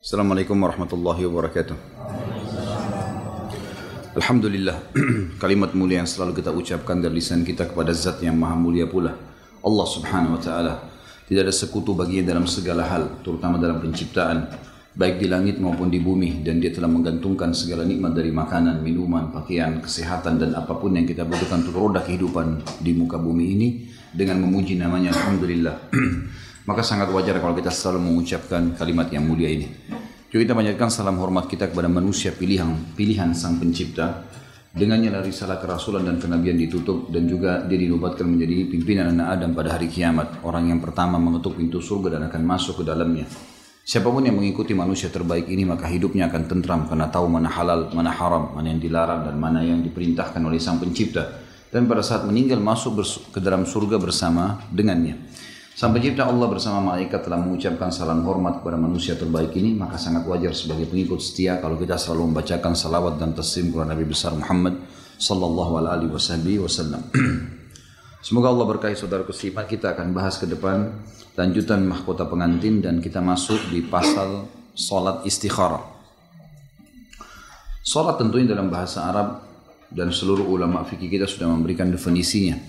Assalamualaikum warahmatullahi wabarakatuh. Alhamdulillah, kalimat mulia yang selalu kita ucapkan dari lisan kita kepada zat yang maha mulia pula, Allah subhanahu wa ta'ala. Tidak ada sekutu baginya dalam segala hal, terutama dalam penciptaan, baik di langit maupun di bumi. Dan dia telah menggantungkan segala nikmat dari makanan, minuman, pakaian, kesehatan, dan apapun yang kita butuhkan untuk roda kehidupan di muka bumi ini dengan memuji namanya Alhamdulillah. Maka sangat wajar kalau kita selalu mengucapkan kalimat yang mulia ini. Juga kita panjatkan salam hormat kita kepada manusia pilihan Sang Pencipta. Dengannya lah risalah kerasulan dan kenabian ditutup, dan juga dia dinobatkan menjadi pimpinan anak Adam pada hari kiamat, orang yang pertama mengetuk pintu surga dan akan masuk ke dalamnya. Siapapun yang mengikuti manusia terbaik ini, maka hidupnya akan tentram karena tahu mana halal, mana haram, mana yang dilarang dan mana yang diperintahkan oleh Sang Pencipta. Dan pada saat meninggal masuk ke dalam surga bersama dengannya. Sang Pencipta Allah bersama malaikat telah mengucapkan salam hormat kepada manusia terbaik ini, maka sangat wajar sebagai pengikut setia kalau kita selalu membacakan salawat dan taslim kepada Nabi besar Muhammad sallallahu alaihi wasallam. Semoga Allah berkahi saudaraku seiman. Kita akan bahas ke depan lanjutan mahkota pengantin, dan kita masuk di pasal salat istikharah. Salat tentunya dalam bahasa Arab, dan seluruh ulama fikih kita sudah memberikan definisinya.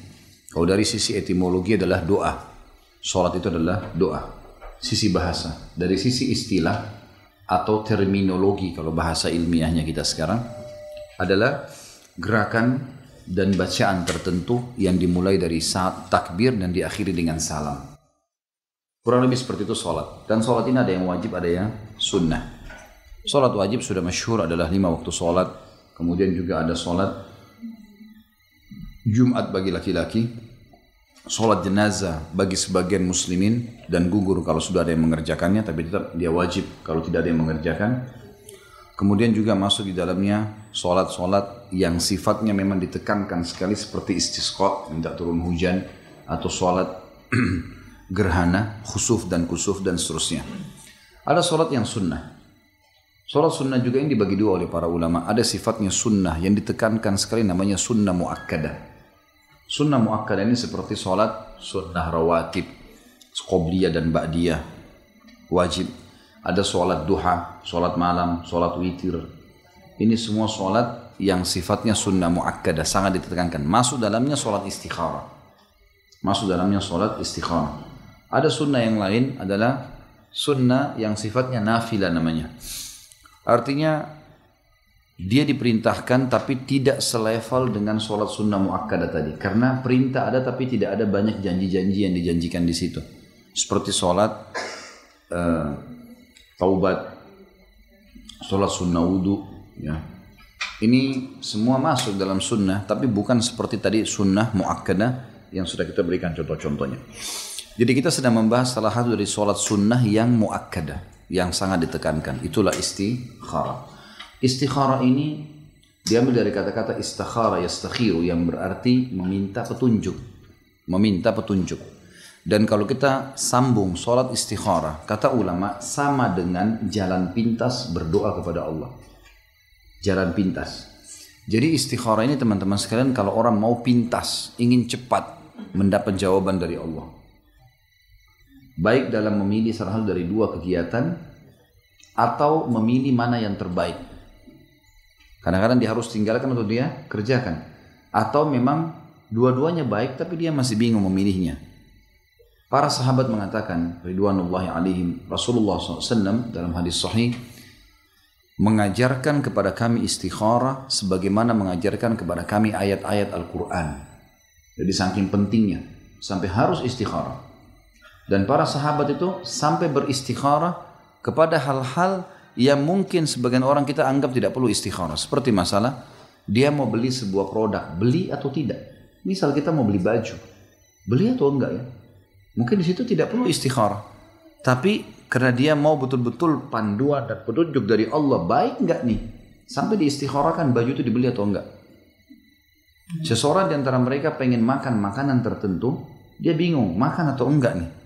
Kalau dari sisi etimologi adalah doa. Salat itu adalah doa, sisi bahasa. Dari sisi istilah atau terminologi, kalau bahasa ilmiahnya kita sekarang, adalah gerakan dan bacaan tertentu yang dimulai dari saat takbir dan diakhiri dengan salam. Kurang lebih seperti itu salat. Dan salat ini ada yang wajib, ada yang sunnah. Salat wajib sudah masyhur adalah 5 waktu salat. Kemudian juga ada salat Jumat bagi laki-laki, sholat jenazah bagi sebagian muslimin dan gugur kalau sudah ada yang mengerjakannya, tapi tetap dia wajib kalau tidak ada yang mengerjakan. Kemudian juga masuk di dalamnya sholat-sholat yang sifatnya memang ditekankan sekali, seperti istisqa, minta turun hujan, atau sholat gerhana, khusuf dan kusuf dan seterusnya. Ada sholat yang sunnah. Sholat sunnah juga yang dibagi dua oleh para ulama. Ada sifatnya sunnah yang ditekankan sekali, namanya sunnah muakkadah. Sunnah muakkadah ini seperti sholat sunnah rawatib, qobliyah dan ba'diyah, wajib. Ada sholat duha, sholat malam, sholat witir. Ini semua sholat yang sifatnya sunnah muakkadah, sangat ditekankan. Masuk dalamnya sholat istikharah. Ada sunnah yang lain adalah sunnah yang sifatnya nafilah namanya. Artinya dia diperintahkan tapi tidak selevel dengan sholat sunnah muakkadah tadi. Karena perintah ada tapi tidak ada banyak janji-janji yang dijanjikan di situ. Seperti sholat taubat, sholat sunnah wudu. Ya. Ini semua masuk dalam sunnah, tapi bukan seperti tadi sunnah muakkadah yang sudah kita berikan contoh-contohnya. Jadi kita sedang membahas salah satu dari sholat sunnah yang muakkadah, yang sangat ditekankan. Itulah istikharah. Istikharah ini diambil dari kata-kata istakhara yastakhiru, yang berarti meminta petunjuk. Dan kalau kita sambung sholat istikharah, kata ulama sama dengan jalan pintas berdoa kepada Allah. Jalan pintas. Jadi istikharah ini teman-teman sekalian, kalau orang mau pintas, ingin cepat mendapat jawaban dari Allah, baik dalam memilih salah satu dari dua kegiatan atau memilih mana yang terbaik. Kadang-kadang dia harus tinggalkan atau dia kerjakan. Atau memang dua-duanya baik tapi dia masih bingung memilihnya. Para sahabat mengatakan, ridwanullahi alaihim, Rasulullah SAW dalam hadis sahih mengajarkan kepada kami istikharah sebagaimana mengajarkan kepada kami ayat-ayat Al-Quran. Jadi saking pentingnya, sampai harus istikharah. Dan para sahabat itu sampai beristikharah kepada hal-hal yang mungkin sebagian orang kita anggap tidak perlu istikharah. Seperti masalah dia mau beli sebuah produk, beli atau tidak. Misal kita mau beli baju, beli atau enggak ya? Mungkin di situ tidak perlu istikharah. Tapi karena dia mau betul-betul panduan dan petunjuk dari Allah, baik enggak nih? Sampai diistikharahkan baju itu dibeli atau enggak. Seseorang di antara mereka pengen makan makanan tertentu, dia bingung makan atau enggak nih.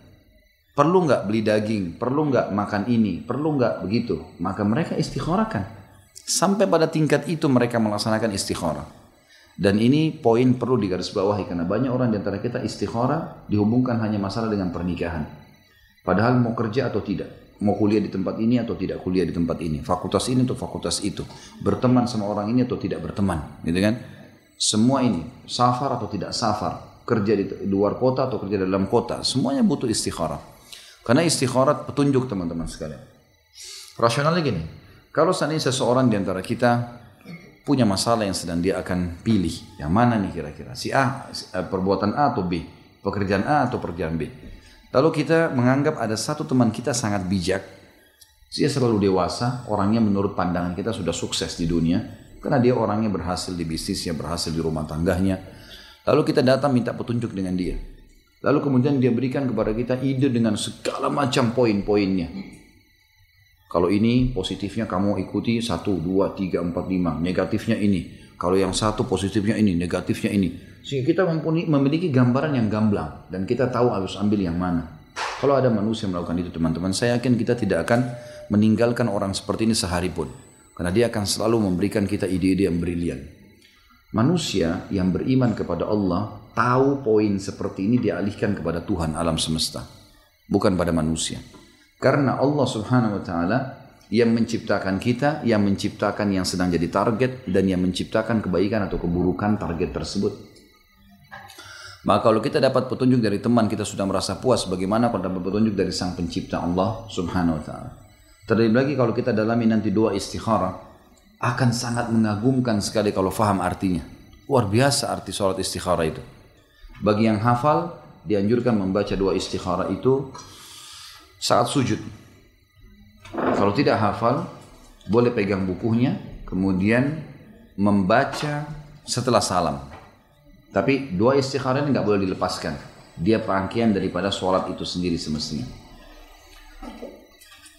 Perlu nggak beli daging? Perlu nggak makan ini? Perlu nggak begitu? Maka mereka istikharahkan. Sampai pada tingkat itu mereka melaksanakan istikharah. Dan ini poin perlu digarisbawahi, karena banyak orang di antara kita istikharah dihubungkan hanya masalah dengan pernikahan. Padahal mau kerja atau tidak. mau kuliah di tempat ini atau tidak kuliah di tempat ini, fakultas ini atau fakultas itu, berteman sama orang ini atau tidak berteman, gitu kan? Semua ini, safar atau tidak safar, kerja di luar kota atau kerja di dalam kota, semuanya butuh istikharah. Karena istikharah petunjuk teman-teman sekalian. Rasionalnya gini, kalau seandainya seseorang di antara kita punya masalah yang sedang dia akan pilih, yang mana nih kira-kira, si A, perbuatan A atau B, pekerjaan A atau pekerjaan B. Lalu kita menganggap ada satu teman kita sangat bijak, dia selalu dewasa, orangnya menurut pandangan kita sudah sukses di dunia, karena dia orangnya berhasil di bisnisnya, berhasil di rumah tangganya. Lalu kita datang minta petunjuk dengan dia. Lalu kemudian dia berikan kepada kita ide dengan segala macam poin-poinnya. Kalau ini positifnya kamu ikuti 1, 2, 3, 4, 5, negatifnya ini. Kalau yang satu positifnya ini, negatifnya ini. Sehingga kita memiliki gambaran yang gamblang dan kita tahu harus ambil yang mana. Kalau ada manusia melakukan itu teman-teman, saya yakin kita tidak akan meninggalkan orang seperti ini sehari pun. Karena dia akan selalu memberikan kita ide-ide yang brilian. Manusia yang beriman kepada Allah tahu poin seperti ini dialihkan kepada Tuhan alam semesta, bukan pada manusia. Karena Allah Subhanahu wa taala yang menciptakan kita, yang menciptakan yang sedang jadi target, dan yang menciptakan kebaikan atau keburukan target tersebut. Maka kalau kita dapat petunjuk dari teman, kita sudah merasa puas. Bagaimana kalau dapat petunjuk dari sang pencipta Allah Subhanahu wa ta'ala. Terlebih lagi kalau kita dalami nanti doa istikharah, akan sangat mengagumkan sekali kalau faham artinya. Luar biasa arti sholat istikharah itu. Bagi yang hafal, dianjurkan membaca doa istikharah itu saat sujud. Kalau tidak hafal, boleh pegang bukunya, kemudian membaca setelah salam. Tapi doa istikharah ini nggak boleh dilepaskan. Dia rangkaian daripada sholat itu sendiri semestinya.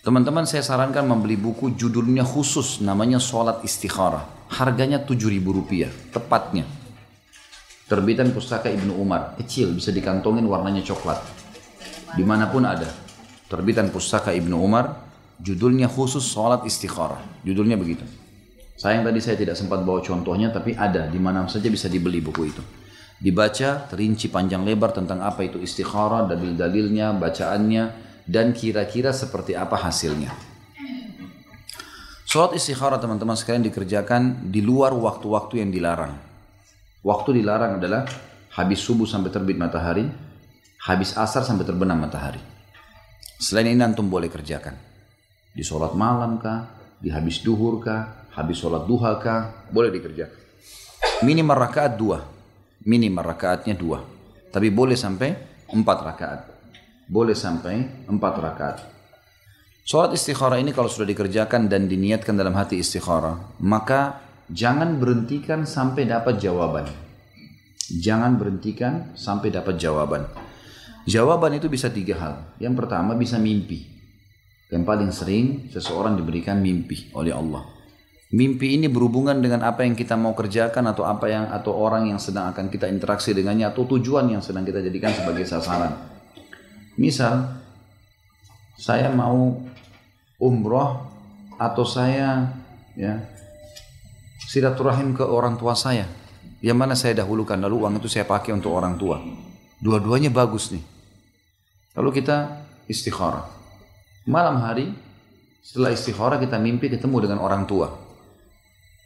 Teman-teman, saya sarankan membeli buku judulnya khusus, namanya Sholat Istikharah. Harganya Rp7.000, tepatnya. Terbitan Pustaka Ibnu Umar, kecil, bisa dikantongin, warnanya coklat. Dimanapun ada. Terbitan Pustaka Ibnu Umar, judulnya khusus Sholat Istikharah. Judulnya begitu. Sayang tadi saya tidak sempat bawa contohnya, tapi ada, di mana saja bisa dibeli buku itu. Dibaca, terinci panjang lebar tentang apa itu istikharah, dalil-dalilnya, bacaannya, dan kira-kira seperti apa hasilnya. Sholat istikharah teman-teman sekalian dikerjakan di luar waktu-waktu yang dilarang. Waktu dilarang adalah habis subuh sampai terbit matahari, habis asar sampai terbenam matahari. Selain ini antum boleh kerjakan. Di sholat malam kah, di habis duhur kah, habis sholat duha kah, boleh dikerjakan. Minimal rakaat 2. Minimal rakaatnya 2. Tapi boleh sampai 4 rakaat. Boleh sampai 4 rakaat. Sholat istikharah ini kalau sudah dikerjakan dan diniatkan dalam hati istikharah, maka jangan berhentikan sampai dapat jawaban. Jangan berhentikan sampai dapat jawaban. Jawaban itu bisa 3 hal. Yang pertama bisa mimpi. Yang paling sering seseorang diberikan mimpi oleh Allah. Mimpi ini berhubungan dengan apa yang kita mau kerjakan atau orang yang sedang akan kita interaksi dengannya atau tujuan yang sedang kita jadikan sebagai sasaran. Misal, saya mau umroh atau saya silaturahim ke orang tua saya. Yang mana saya dahulukan, lalu uang itu saya pakai untuk orang tua. Dua-duanya bagus nih. Lalu kita istikharah. Malam hari setelah istikharah kita mimpi ketemu dengan orang tua.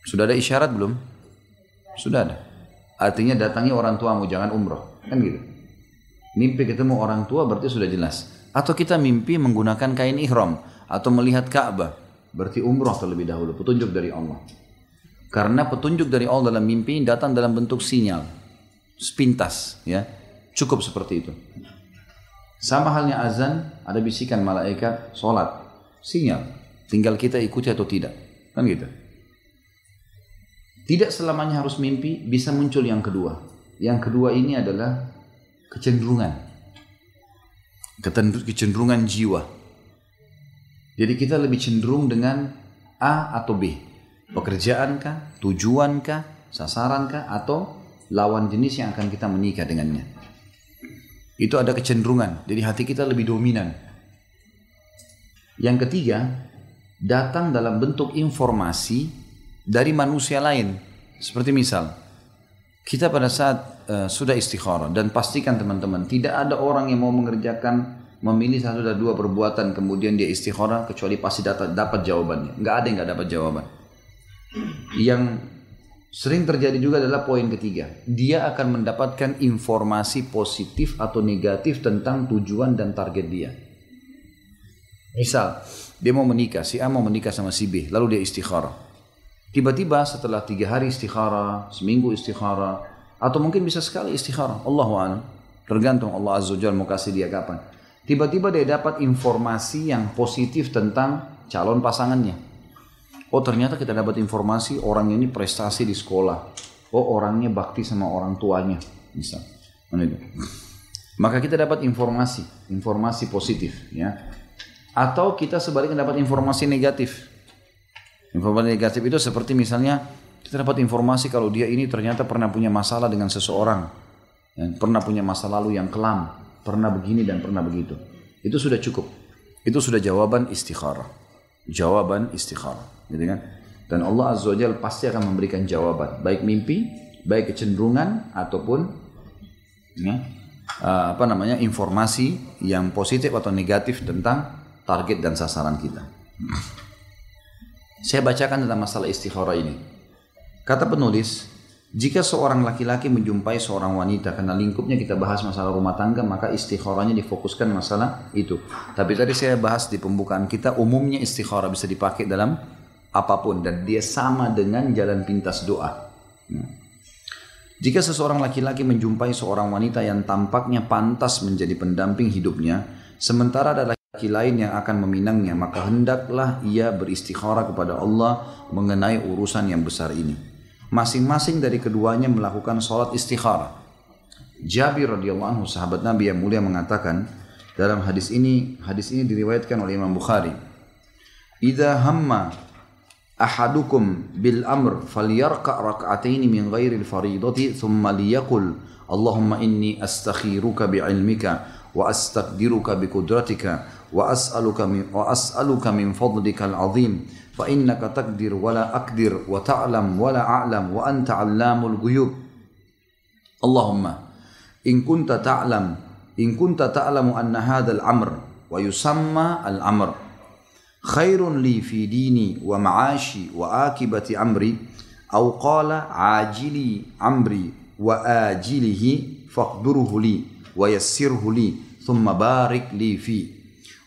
Sudah ada isyarat belum? Sudah ada. Artinya datangi orang tuamu, jangan umroh. Kan gitu. Mimpi ketemu orang tua berarti sudah jelas. Atau kita mimpi menggunakan kain ihram atau melihat Ka'bah, berarti umroh terlebih dahulu. Petunjuk dari Allah. Karena petunjuk dari Allah dalam mimpi datang dalam bentuk sinyal. Sepintas. Ya. Cukup seperti itu. Sama halnya azan, ada bisikan malaikat, sholat. Sinyal. Tinggal kita ikuti atau tidak. Kan gitu. Tidak selamanya harus mimpi, bisa muncul yang kedua. Yang kedua ini adalah kecenderungan. Kecenderungan jiwa. Jadi kita lebih cenderung dengan A atau B. Pekerjaankah, tujuankah, sasarankah, atau lawan jenis yang akan kita menikah dengannya. Itu ada kecenderungan. Jadi hati kita lebih dominan. Yang ketiga, datang dalam bentuk informasi dari manusia lain. Seperti misal, kita pada saat sudah istikharah dan pastikan teman-teman tidak ada orang yang mau mengerjakan memilih satu dari dua perbuatan kemudian dia istikharah kecuali pasti dapat jawabannya. Nggak ada yang nggak dapat jawaban. Yang sering terjadi juga adalah poin ketiga. Dia akan mendapatkan informasi positif atau negatif tentang tujuan dan target dia. Misal, dia mau menikah, si A mau menikah sama si B, lalu dia istikharah. Tiba-tiba setelah 3 hari istikharah, seminggu istikharah, atau mungkin bisa sekali istikharah, Allahu a'lam. Tergantung Allah Azza wa Jalla mau kasih dia kapan. Tiba-tiba dia dapat informasi yang positif tentang calon pasangannya. Oh ternyata kita dapat informasi orang ini prestasi di sekolah. Oh orangnya bakti sama orang tuanya. Misal. Maka kita dapat informasi positif. Ya. Atau kita sebaliknya dapat informasi negatif. Informasi negatif itu seperti misalnya kita dapat informasi kalau dia ini ternyata pernah punya masalah dengan seseorang. Pernah punya masa lalu yang kelam. Pernah begini dan pernah begitu. Itu sudah cukup. Itu sudah jawaban istikharah. Jawaban istikharah. Gitu kan? Dan Allah Azza wa Jalla pasti akan memberikan jawaban. Baik mimpi, baik kecenderungan, ataupun ya, informasi yang positif atau negatif tentang target dan sasaran kita. Saya bacakan tentang masalah istikharah ini. Kata penulis, jika seorang laki-laki menjumpai seorang wanita, karena lingkupnya kita bahas masalah rumah tangga, maka istikharahnya difokuskan masalah itu. Tapi tadi saya bahas di pembukaan kita, umumnya istikharah bisa dipakai dalam apapun, dan dia sama dengan jalan pintas doa. Jika seseorang laki-laki menjumpai seorang wanita yang tampaknya pantas menjadi pendamping hidupnya, sementara ada laki lain yang akan meminangnya, maka hendaklah ia beristikharah kepada Allah mengenai urusan yang besar ini. Masing-masing dari keduanya melakukan sholat istikharah. Jabir radhiyallahu anhu, sahabat Nabi yang mulia, mengatakan dalam hadis ini diriwayatkan oleh Imam Bukhari. Idza hamma ahadukum bil amr falyarka' rak'ataini min ghairi al fariidati thumma liyaqul Allahumma inni astakhiruka bi'ilmika wa astaqdiruka biqudratika wa as'aluka min fadlika al-'azim fa innaka taqdir wa la aqdir wa ta'lam wa la a'lam wa anta 'allamul ghuyub. Allahumma in kunta ta'lamu anna hadzal amr wa yusamma al-amr khairun li fi dini wa ma'ashi wa akibati amri aw qala 'ajili amri wa ajilihi faqdurhu li wa yassirhu li thumma barik li fi.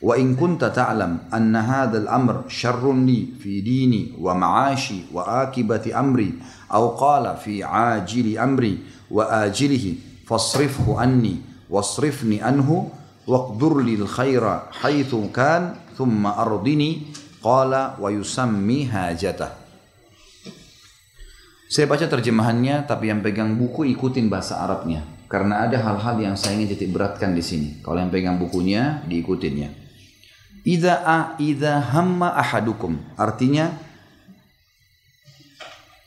Wa in kunta ta'lam anna hadzal amr syarrun li fi dini wa ma'ashi wa akibati amri aw qala fi ajili amri wa ajilihi fasrifhu anni wasrifni anhu waqdur lil khaira haitsu kan thumma ardini qala wa yusammi hajatah. Saya baca terjemahannya, tapi yang pegang buku ikutin bahasa Arabnya karena ada hal-hal yang saya ingin titik beratkan di sini. Kalau yang pegang bukunya diikutinnya. Idza hamma ahadukum, artinya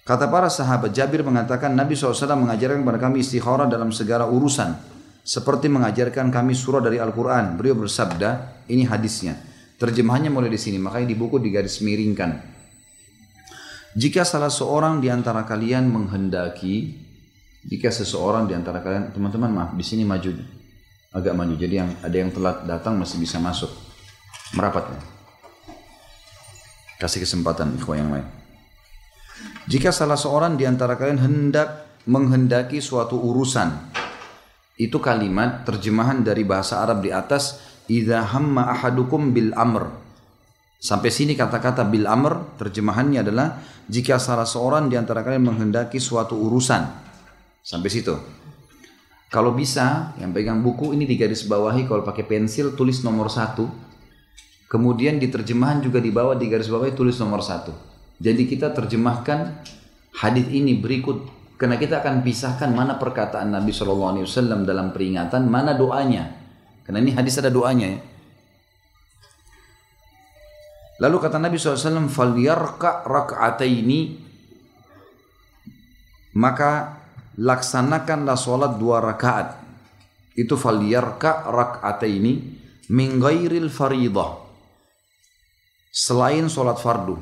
kata para sahabat, Jabir mengatakan Nabi SAW mengajarkan kepada kami istikharah dalam segala urusan seperti mengajarkan kami surah dari Al-Quran. Beliau bersabda, ini hadisnya, terjemahannya mulai di sini, makanya di buku digaris miringkan. Jika salah seorang di antara kalian menghendaki, jika seseorang di antara kalian, teman-teman maaf di sini maju, agak maju, jadi yang ada yang telat datang masih bisa masuk. Merapat ya. Kasih kesempatan ikhwah yang lain. Jika salah seorang di antara kalian menghendaki suatu urusan, itu kalimat terjemahan dari bahasa Arab di atas, idza hamma ahadukum bil amr. Sampai sini kata-kata bil amr terjemahannya adalah jika salah seorang di antara kalian menghendaki suatu urusan. Sampai situ. Kalau bisa yang pegang buku ini digaris bawahi, kalau pakai pensil tulis nomor 1. Kemudian di terjemahan juga di bawah di garis bawah tulis nomor 1. Jadi kita terjemahkan hadis ini berikut, karena kita akan pisahkan mana perkataan Nabi SAW dalam peringatan, mana doanya. Karena ini hadis ada doanya ya. Lalu kata Nabi SAW, falyarka' rak'ataini, maka laksanakanlah sholat 2 rakaat. Itu falyarka' rak'ataini min ghairil faridah, selain sholat fardu.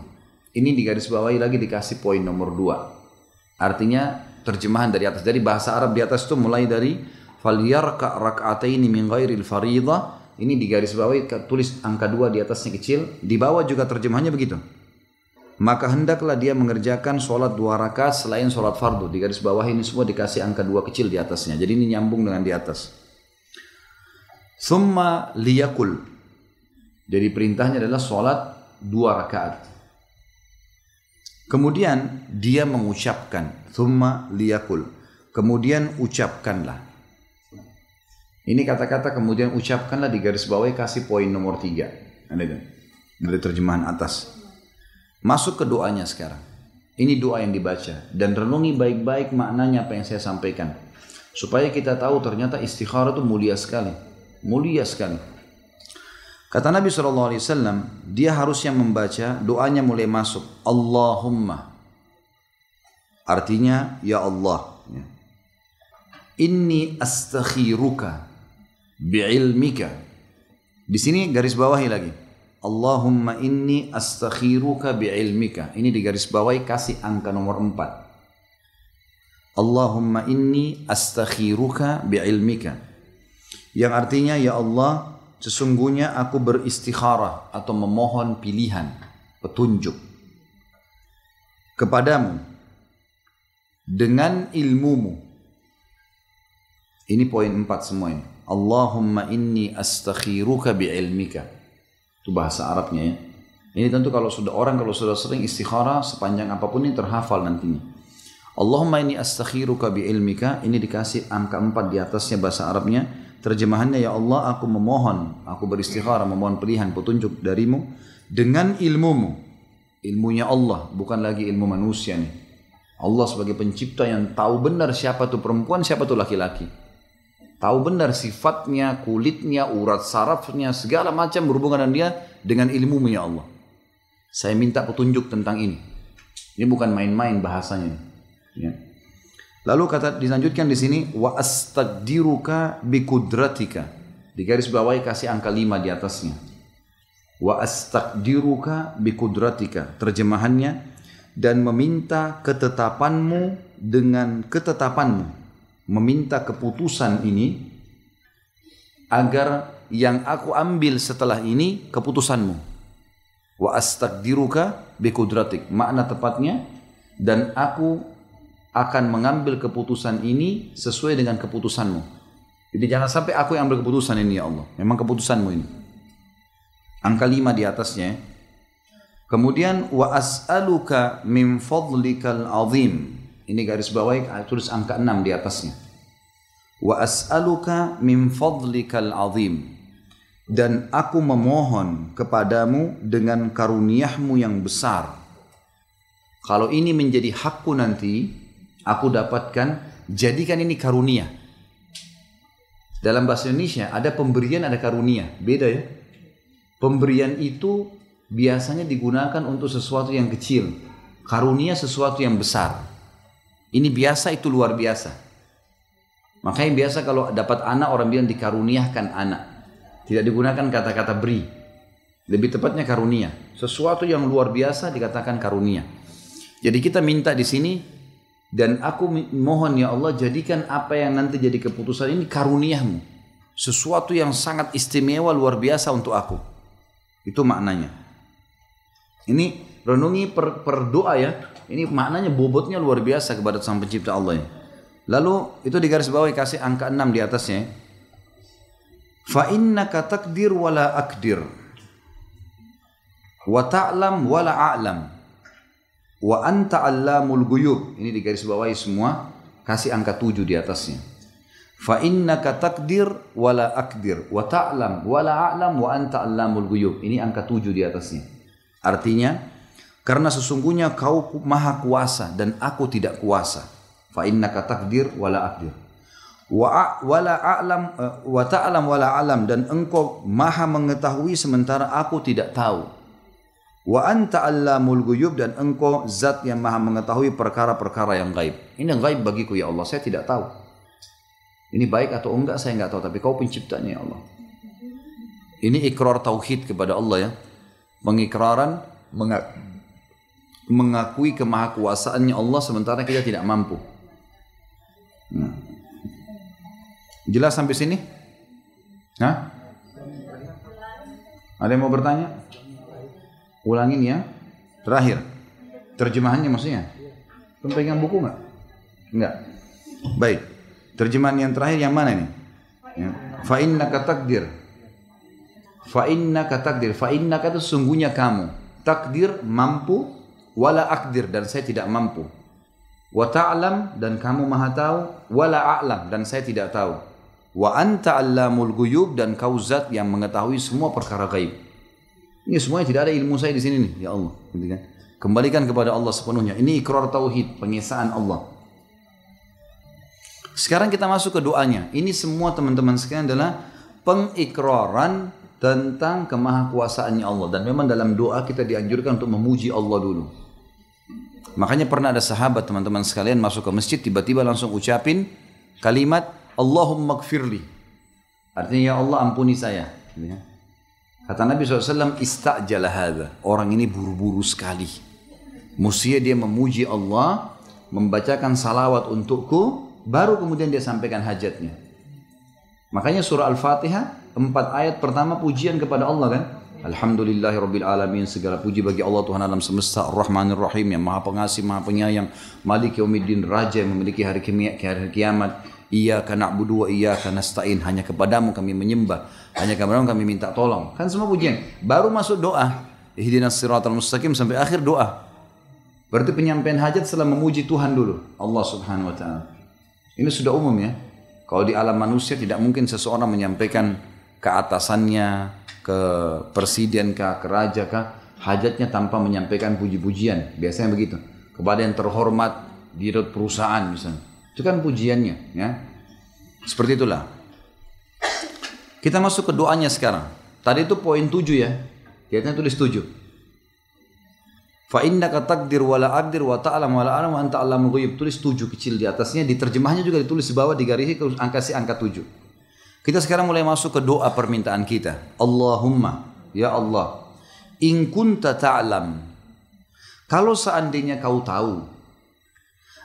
Ini digaris bawahi lagi, dikasih poin nomor 2. Artinya terjemahan dari atas. Jadi bahasa Arab di atas itu mulai dari falyarka' rak'ataini min ghairil faridah Ini di garis bawahi, tulis angka 2 di atasnya kecil. Di bawah juga terjemahannya begitu. Maka hendaklah dia mengerjakan sholat 2 rakaat selain sholat fardu. Di garis bawah ini semua dikasih angka 2 kecil di atasnya. Jadi ini nyambung dengan di atas. Thumma liyakul. Jadi perintahnya adalah sholat 2 rakaat. Kemudian dia mengucapkan. Thumma liyakul. Kemudian ucapkanlah. Ini kata-kata kemudian ucapkanlah di garis bawah kasih poin nomor 3. Dari terjemahan atas. Masuk ke doanya sekarang. Ini doa yang dibaca. Dan renungi baik-baik maknanya apa yang saya sampaikan. Supaya kita tahu ternyata istikharah itu mulia sekali. Mulia sekali. Kata Nabi SAW, dia harusnya membaca doanya mulai masuk. Allahumma. Artinya, ya Allah. Inni astakhiruka bi'ilmika. Di sini garis bawahi lagi. Allahumma inni astakhiruka bi'ilmika. Ini di garis bawahi kasih angka nomor 4. Allahumma inni astakhiruka bi'ilmika. Yang artinya, ya Allah, sesungguhnya aku beristikharah atau memohon pilihan, petunjuk kepadamu dengan ilmumu. Ini poin 4 semua ini. Allahumma inni astakhiruka bi'ilmika. Itu bahasa Arabnya ya. Ini tentu kalau sudah sering istikharah sepanjang apapun ini terhafal nantinya. Allahumma inni astakhiruka bi'ilmika. Ini dikasih angka 4 di atasnya bahasa Arabnya. Terjemahannya, ya Allah, aku memohon, aku beristikharah, memohon pilihan, petunjuk darimu dengan ilmumu. Ilmunya Allah, bukan lagi ilmu manusia nih. Allah sebagai pencipta yang tahu benar siapa tuh perempuan, siapa tuh laki-laki. Tahu benar sifatnya, kulitnya, urat sarafnya, segala macam berhubungan dengan dia dengan ilmumu ya Allah. Saya minta petunjuk tentang ini. Ini bukan main-main bahasanya. Ya. Lalu dilanjutkan di sini wa astaqdiruka biqudratika. Di garis bawahi kasih angka 5 di atasnya. Wa astaqdiruka biqudratika. Terjemahannya, dan meminta ketetapanmu dengan ketetapanmu. Meminta keputusan ini agar yang aku ambil setelah ini keputusanmu. Wa astaqdiruka biqudratik. Makna tepatnya, dan aku akan mengambil keputusan ini sesuai dengan keputusanmu. Jadi jangan sampai aku yang ambil keputusan ini ya Allah. Memang keputusanmu ini. Angka 5 di atasnya. Kemudian wa as'aluka min fadlikal azim. Ini garis bawahi tulis angka 6 di atasnya. Wa as'aluka min fadlikal azim. Dan aku memohon kepadamu dengan karuniamu yang besar. Kalau ini menjadi hakku nanti, aku dapatkan, jadikan ini karunia. Dalam bahasa Indonesia ada pemberian, ada karunia. Beda ya. Pemberian itu biasanya digunakan untuk sesuatu yang kecil. Karunia sesuatu yang besar. Ini biasa, itu luar biasa. Makanya biasa kalau dapat anak orang bilang dikaruniakan anak. Tidak digunakan kata-kata beri. Lebih tepatnya karunia. Sesuatu yang luar biasa dikatakan karunia. Jadi kita minta di sini, dan aku mohon ya Allah jadikan apa yang nanti jadi keputusan ini karuniamu. Sesuatu yang sangat istimewa luar biasa untuk aku. Itu maknanya. Ini renungi per doa ya. Ini maknanya bobotnya luar biasa kepada Sang Pencipta Allah ini. Lalu itu di garis bawah kasih angka 6 di atasnya. Fa innaka taqdir wala aqdir. Wa ta'lam wala a'lam. Wa anta allamul ghuyub. Ini di garis bawahi semua, kasih angka 7 di atasnya. Fa innaka taqdir wala aqdir wa ta'lam wala a'lam wa anta allamul ghuyub. Ini angka 7 di atasnya. Artinya, karena sesungguhnya kau maha kuasa dan aku tidak kuasa. Fa innaka taqdir wala aqdir. Wala a'lam wa ta'lam wala a'lam, dan engkau maha mengetahui sementara aku tidak tahu. Wa anta allamul ghuyub, dan engkau zat yang maha mengetahui perkara-perkara yang gaib. Ini yang gaib bagiku ya Allah, saya tidak tahu. Ini baik atau enggak saya enggak tahu, tapi kau penciptanya ya Allah. Ini ikrar tauhid kepada Allah ya. Pengikraran mengakui kemahakuasaannya Allah sementara kita tidak mampu. Jelas sampai sini? Hah? Ada yang mau bertanya? Ulangin ya. Terakhir. Terjemahannya maksudnya? Kamu pegang buku nggak? Enggak. Baik. Terjemahan yang terakhir yang mana ini? Ya. Fa innaka takdir. Fa innaka takdir. Fa innaka itu sungguhnya kamu. Takdir mampu. Wala akdir, dan saya tidak mampu. Wa ta'lam, dan kamu maha tahu. Wala a'lam, dan saya tidak tahu. Wa anta 'allamul ghuyub, dan kau zat yang mengetahui semua perkara gaib. Ini semuanya tidak ada ilmu saya di sini nih, ya Allah. Kembalikan kepada Allah sepenuhnya. Ini ikrar tauhid, pengesaan Allah. Sekarang kita masuk ke doanya. Ini semua teman-teman sekalian adalah pengikraran tentang kemahakuasaannya Allah. Dan memang dalam doa kita dianjurkan untuk memuji Allah dulu. Makanya pernah ada sahabat teman-teman sekalian masuk ke masjid, tiba-tiba langsung ucapin kalimat Allahumma gfirli. Artinya ya Allah ampuni saya. Kata Nabi SAW, istajala hadha. Orang ini buru-buru sekali. Mestinya dia memuji Allah, membacakan salawat untukku, baru kemudian dia sampaikan hajatnya. Makanya surah Al-Fatihah, 4 ayat pertama pujian kepada Allah kan. Alhamdulillahirrabbilalamin, segala puji bagi Allah Tuhan alam semesta, Ar-Rahmanir Rahim, yang maha pengasih, maha penyayang, Malik Yaumiddin, Raja yang memiliki hari kiamat. Iyyaka na'budu wa iyyaka nasta'in, hanya kepadamu kami menyembah, hanya kepadamu kami minta tolong. Kan semua pujian. Baru masuk doa, ihdinas siratal mustaqim sampai akhir doa. Berarti penyampaian hajat setelah memuji Tuhan dulu, Allah Subhanahu wa taala. Ini sudah umum ya. Kalau di alam manusia tidak mungkin seseorang menyampaikan ke atasannya, ke presiden kah, ke raja kah, hajatnya tanpa menyampaikan puji-pujian. Biasanya begitu. Kepada yang terhormat di perusahaan misalnya. Itu kan pujiannya. Ya. Seperti itulah. Kita masuk ke doanya sekarang. Tadi itu poin 7 ya. Lihatnya tulis 7. Fa innaka taqdir wa la aqdir wa ta'lam wa la a'lam wa anta 'allamul ghuyub. Tulis 7 kecil di atasnya. Di terjemahnya juga ditulis di bawah, digarisi angka 7. Kita sekarang mulai masuk ke doa permintaan kita. Allahumma, ya Allah, in kunta ta'lam, kalau seandainya kau tahu,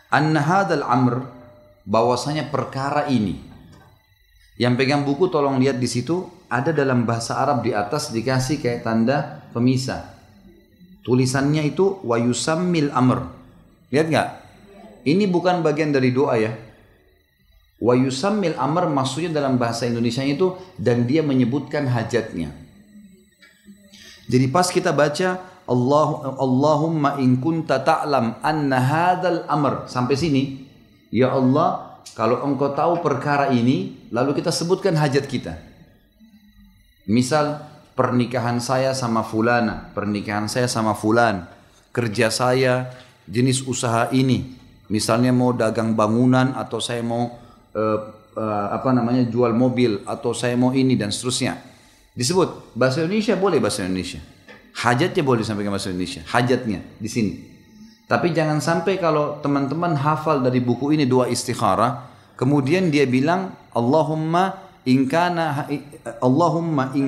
anna hadzal amr, bahwasanya perkara ini. Yang pegang buku tolong lihat di situ, ada dalam bahasa Arab di atas dikasih kayak tanda pemisah. Tulisannya itu wa yusammil amr. Lihat nggak? Ini bukan bagian dari doa ya. Wa yusammil amr maksudnya dalam bahasa Indonesia itu dan dia menyebutkan hajatnya. Jadi pas kita baca Allahumma in kunta ta'lam anna hadzal amr sampai sini, ya Allah, kalau engkau tahu perkara ini, lalu kita sebutkan hajat kita. Misal pernikahan saya sama fulana, pernikahan saya sama fulan, kerja saya jenis usaha ini. Misalnya mau dagang bangunan atau saya mau jual mobil atau saya mau ini dan seterusnya. Disebut bahasa Indonesia, boleh bahasa Indonesia. Hajatnya boleh disampaikan bahasa Indonesia. Hajatnya di sini. Tapi jangan sampai kalau teman-teman hafal dari buku ini doa istikharah, kemudian dia bilang Allahumma in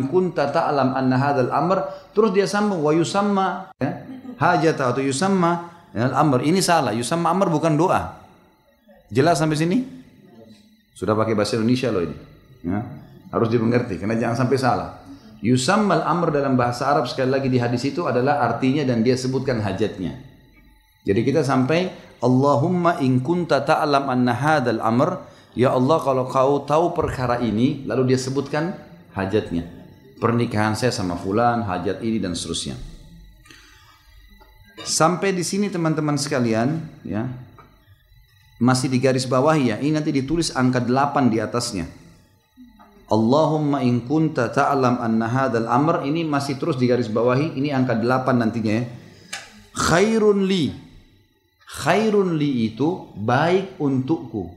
kunta ta'lam anna hadzal amr, terus dia sambung wa yusamma ya, hajat atau yusamma al-amr. Ini salah. Yusamma amr bukan doa. Jelas sampai sini? Sudah pakai bahasa Indonesia loh ini. Ya, harus dimengerti karena jangan sampai salah. Yusammal amr dalam bahasa Arab sekali lagi di hadis itu adalah artinya dan dia sebutkan hajatnya. Jadi kita sampai Allahumma in kunta ta'lam anna hadzal amr, ya Allah kalau kau tahu perkara ini, lalu dia sebutkan hajatnya. Pernikahan saya sama fulan, hajat ini dan seterusnya. Sampai di sini teman-teman sekalian, ya. Masih di garis bawah ya, ini nanti ditulis angka 8 di atasnya. Allahumma in kunta ta'lam anna hadzal amr, ini masih terus di garis bawahi, ini angka 8 nantinya ya. Khairun li itu baik untukku.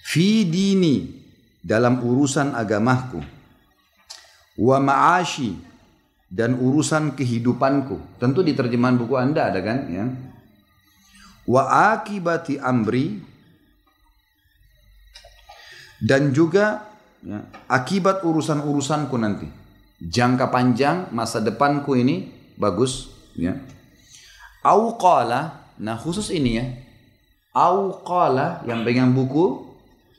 Fi dini, dalam urusan agamaku. Wa ma'ashi, dan urusan kehidupanku. Tentu di terjemahan buku Anda ada kan ya. Wa akibati amri, dan juga ya, akibat urusan-urusanku nanti. Jangka panjang masa depanku ini bagus ya. Au qala, nah khusus ini ya. Au qala yang pegang buku,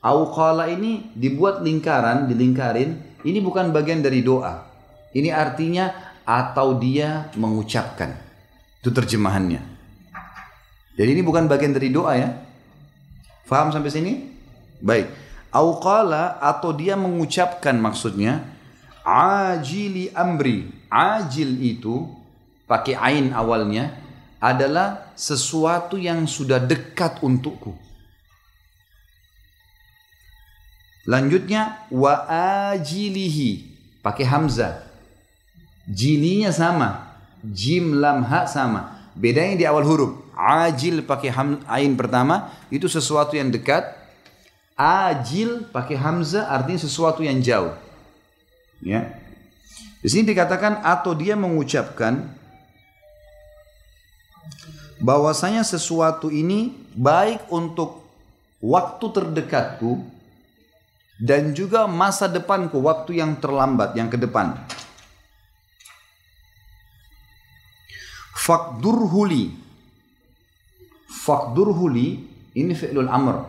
au qala ini dibuat lingkaran, dilingkarin ini bukan bagian dari doa. Ini artinya atau dia mengucapkan. Itu terjemahannya. Jadi ini bukan bagian dari doa ya. Faham sampai sini? Baik. Au qala, atau dia mengucapkan, maksudnya ajili amri. Ajil itu pakai ain awalnya adalah sesuatu yang sudah dekat untukku. Lanjutnya wa ajilihi pakai hamzah. Jilinya sama, jim lam ha sama. Bedanya di awal huruf. Ajil pakai ain pertama itu sesuatu yang dekat. Ajil pakai hamzah artinya sesuatu yang jauh. Ya. Di sini dikatakan atau dia mengucapkan bahwasanya sesuatu ini baik untuk waktu terdekatku dan juga masa depanku, waktu yang terlambat, yang ke depan. Faqdurhuli. Faqdurhuli ini fi'lul amr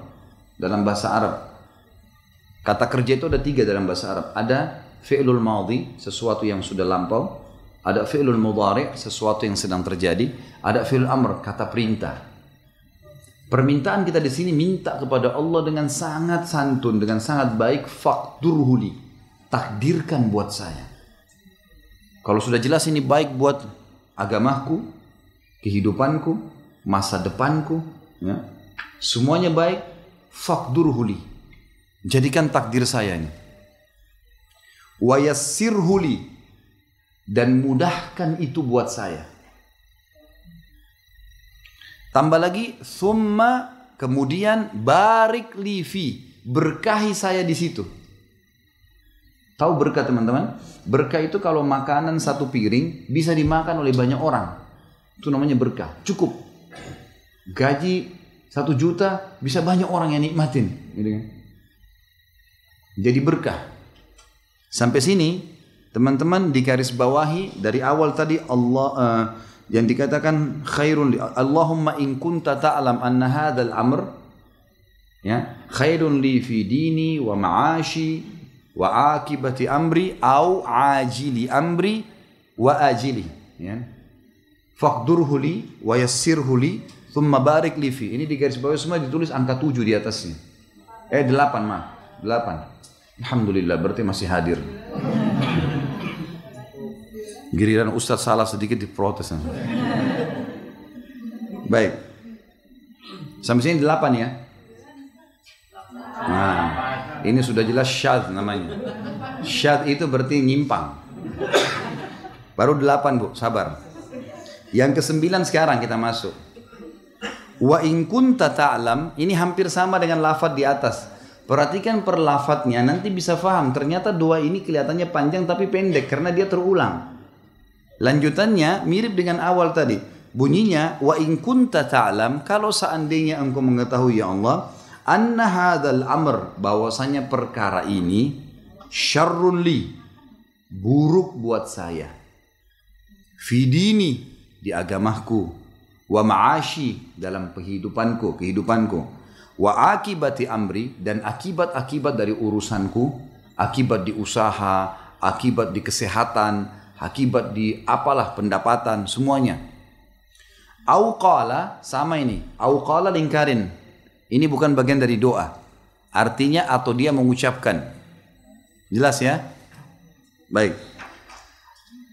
dalam bahasa Arab. Kata kerja itu ada 3 dalam bahasa Arab. Ada fi'lul madhi, sesuatu yang sudah lampau. Ada fi'lul mudhari', sesuatu yang sedang terjadi. Ada fi'lul amr, kata perintah. Permintaan kita di sini minta kepada Allah dengan sangat santun, dengan sangat baik. Faqdurhuli, takdirkan buat saya. Kalau sudah jelas ini baik buat agamaku, kehidupanku, masa depanku, ya, semuanya baik. Faqdurhuli, jadikan takdir saya ini. Wa yassirhuli, dan mudahkan itu buat saya. Tambah lagi, thumma, kemudian barik li fi, berkahi saya di situ. Tahu berkah teman-teman? Berkah itu kalau makanan satu piring bisa dimakan oleh banyak orang. Itu namanya berkah. Cukup. Gaji 1 juta bisa banyak orang yang nikmatin. Gitu kan? Jadi berkah. Sampai sini teman-teman digaris bawahi dari awal tadi Allah yang dikatakan khairun Allahumma in kunta ta'lam anna hadzal amr ya khairun li fi dini wa ma'ashi wa akibati amri au ajili amri wa ajili, ya. Faqdurhu li wa yassirhu li thumma barik li fi. Ini di garis bawah semua ditulis angka 7 di atasnya. 8 maaf. 8. Alhamdulillah, berarti masih hadir. Giliran Ustaz salah sedikit diprotes. Baik. Sampai sini 8 ya. Nah, ini sudah jelas syadz namanya. Syadz itu berarti nyimpang. Baru 8 bu, sabar. Yang ke-9 sekarang kita masuk. Wa in kunta ta'lam, ini hampir sama dengan lafadz di atas. Perhatikan per lafadznya, nanti bisa faham. Ternyata 2 ini kelihatannya panjang tapi pendek karena dia terulang. Lanjutannya mirip dengan awal tadi. Bunyinya wa in kunta ta'lam, kalau seandainya engkau mengetahui ya Allah, anna hadzal amr, bahwasanya perkara ini syarrun li, buruk buat saya. Fi dini, di agamaku, wa ma'ashi, dalam kehidupanku, wa akibati amri, dan akibat-akibat dari urusanku, akibat di usaha, akibat di kesehatan, akibat di apalah pendapatan, semuanya. Au qala, sama ini. Au qala lingkarin. Ini bukan bagian dari doa. Artinya atau dia mengucapkan. Jelas ya? Baik.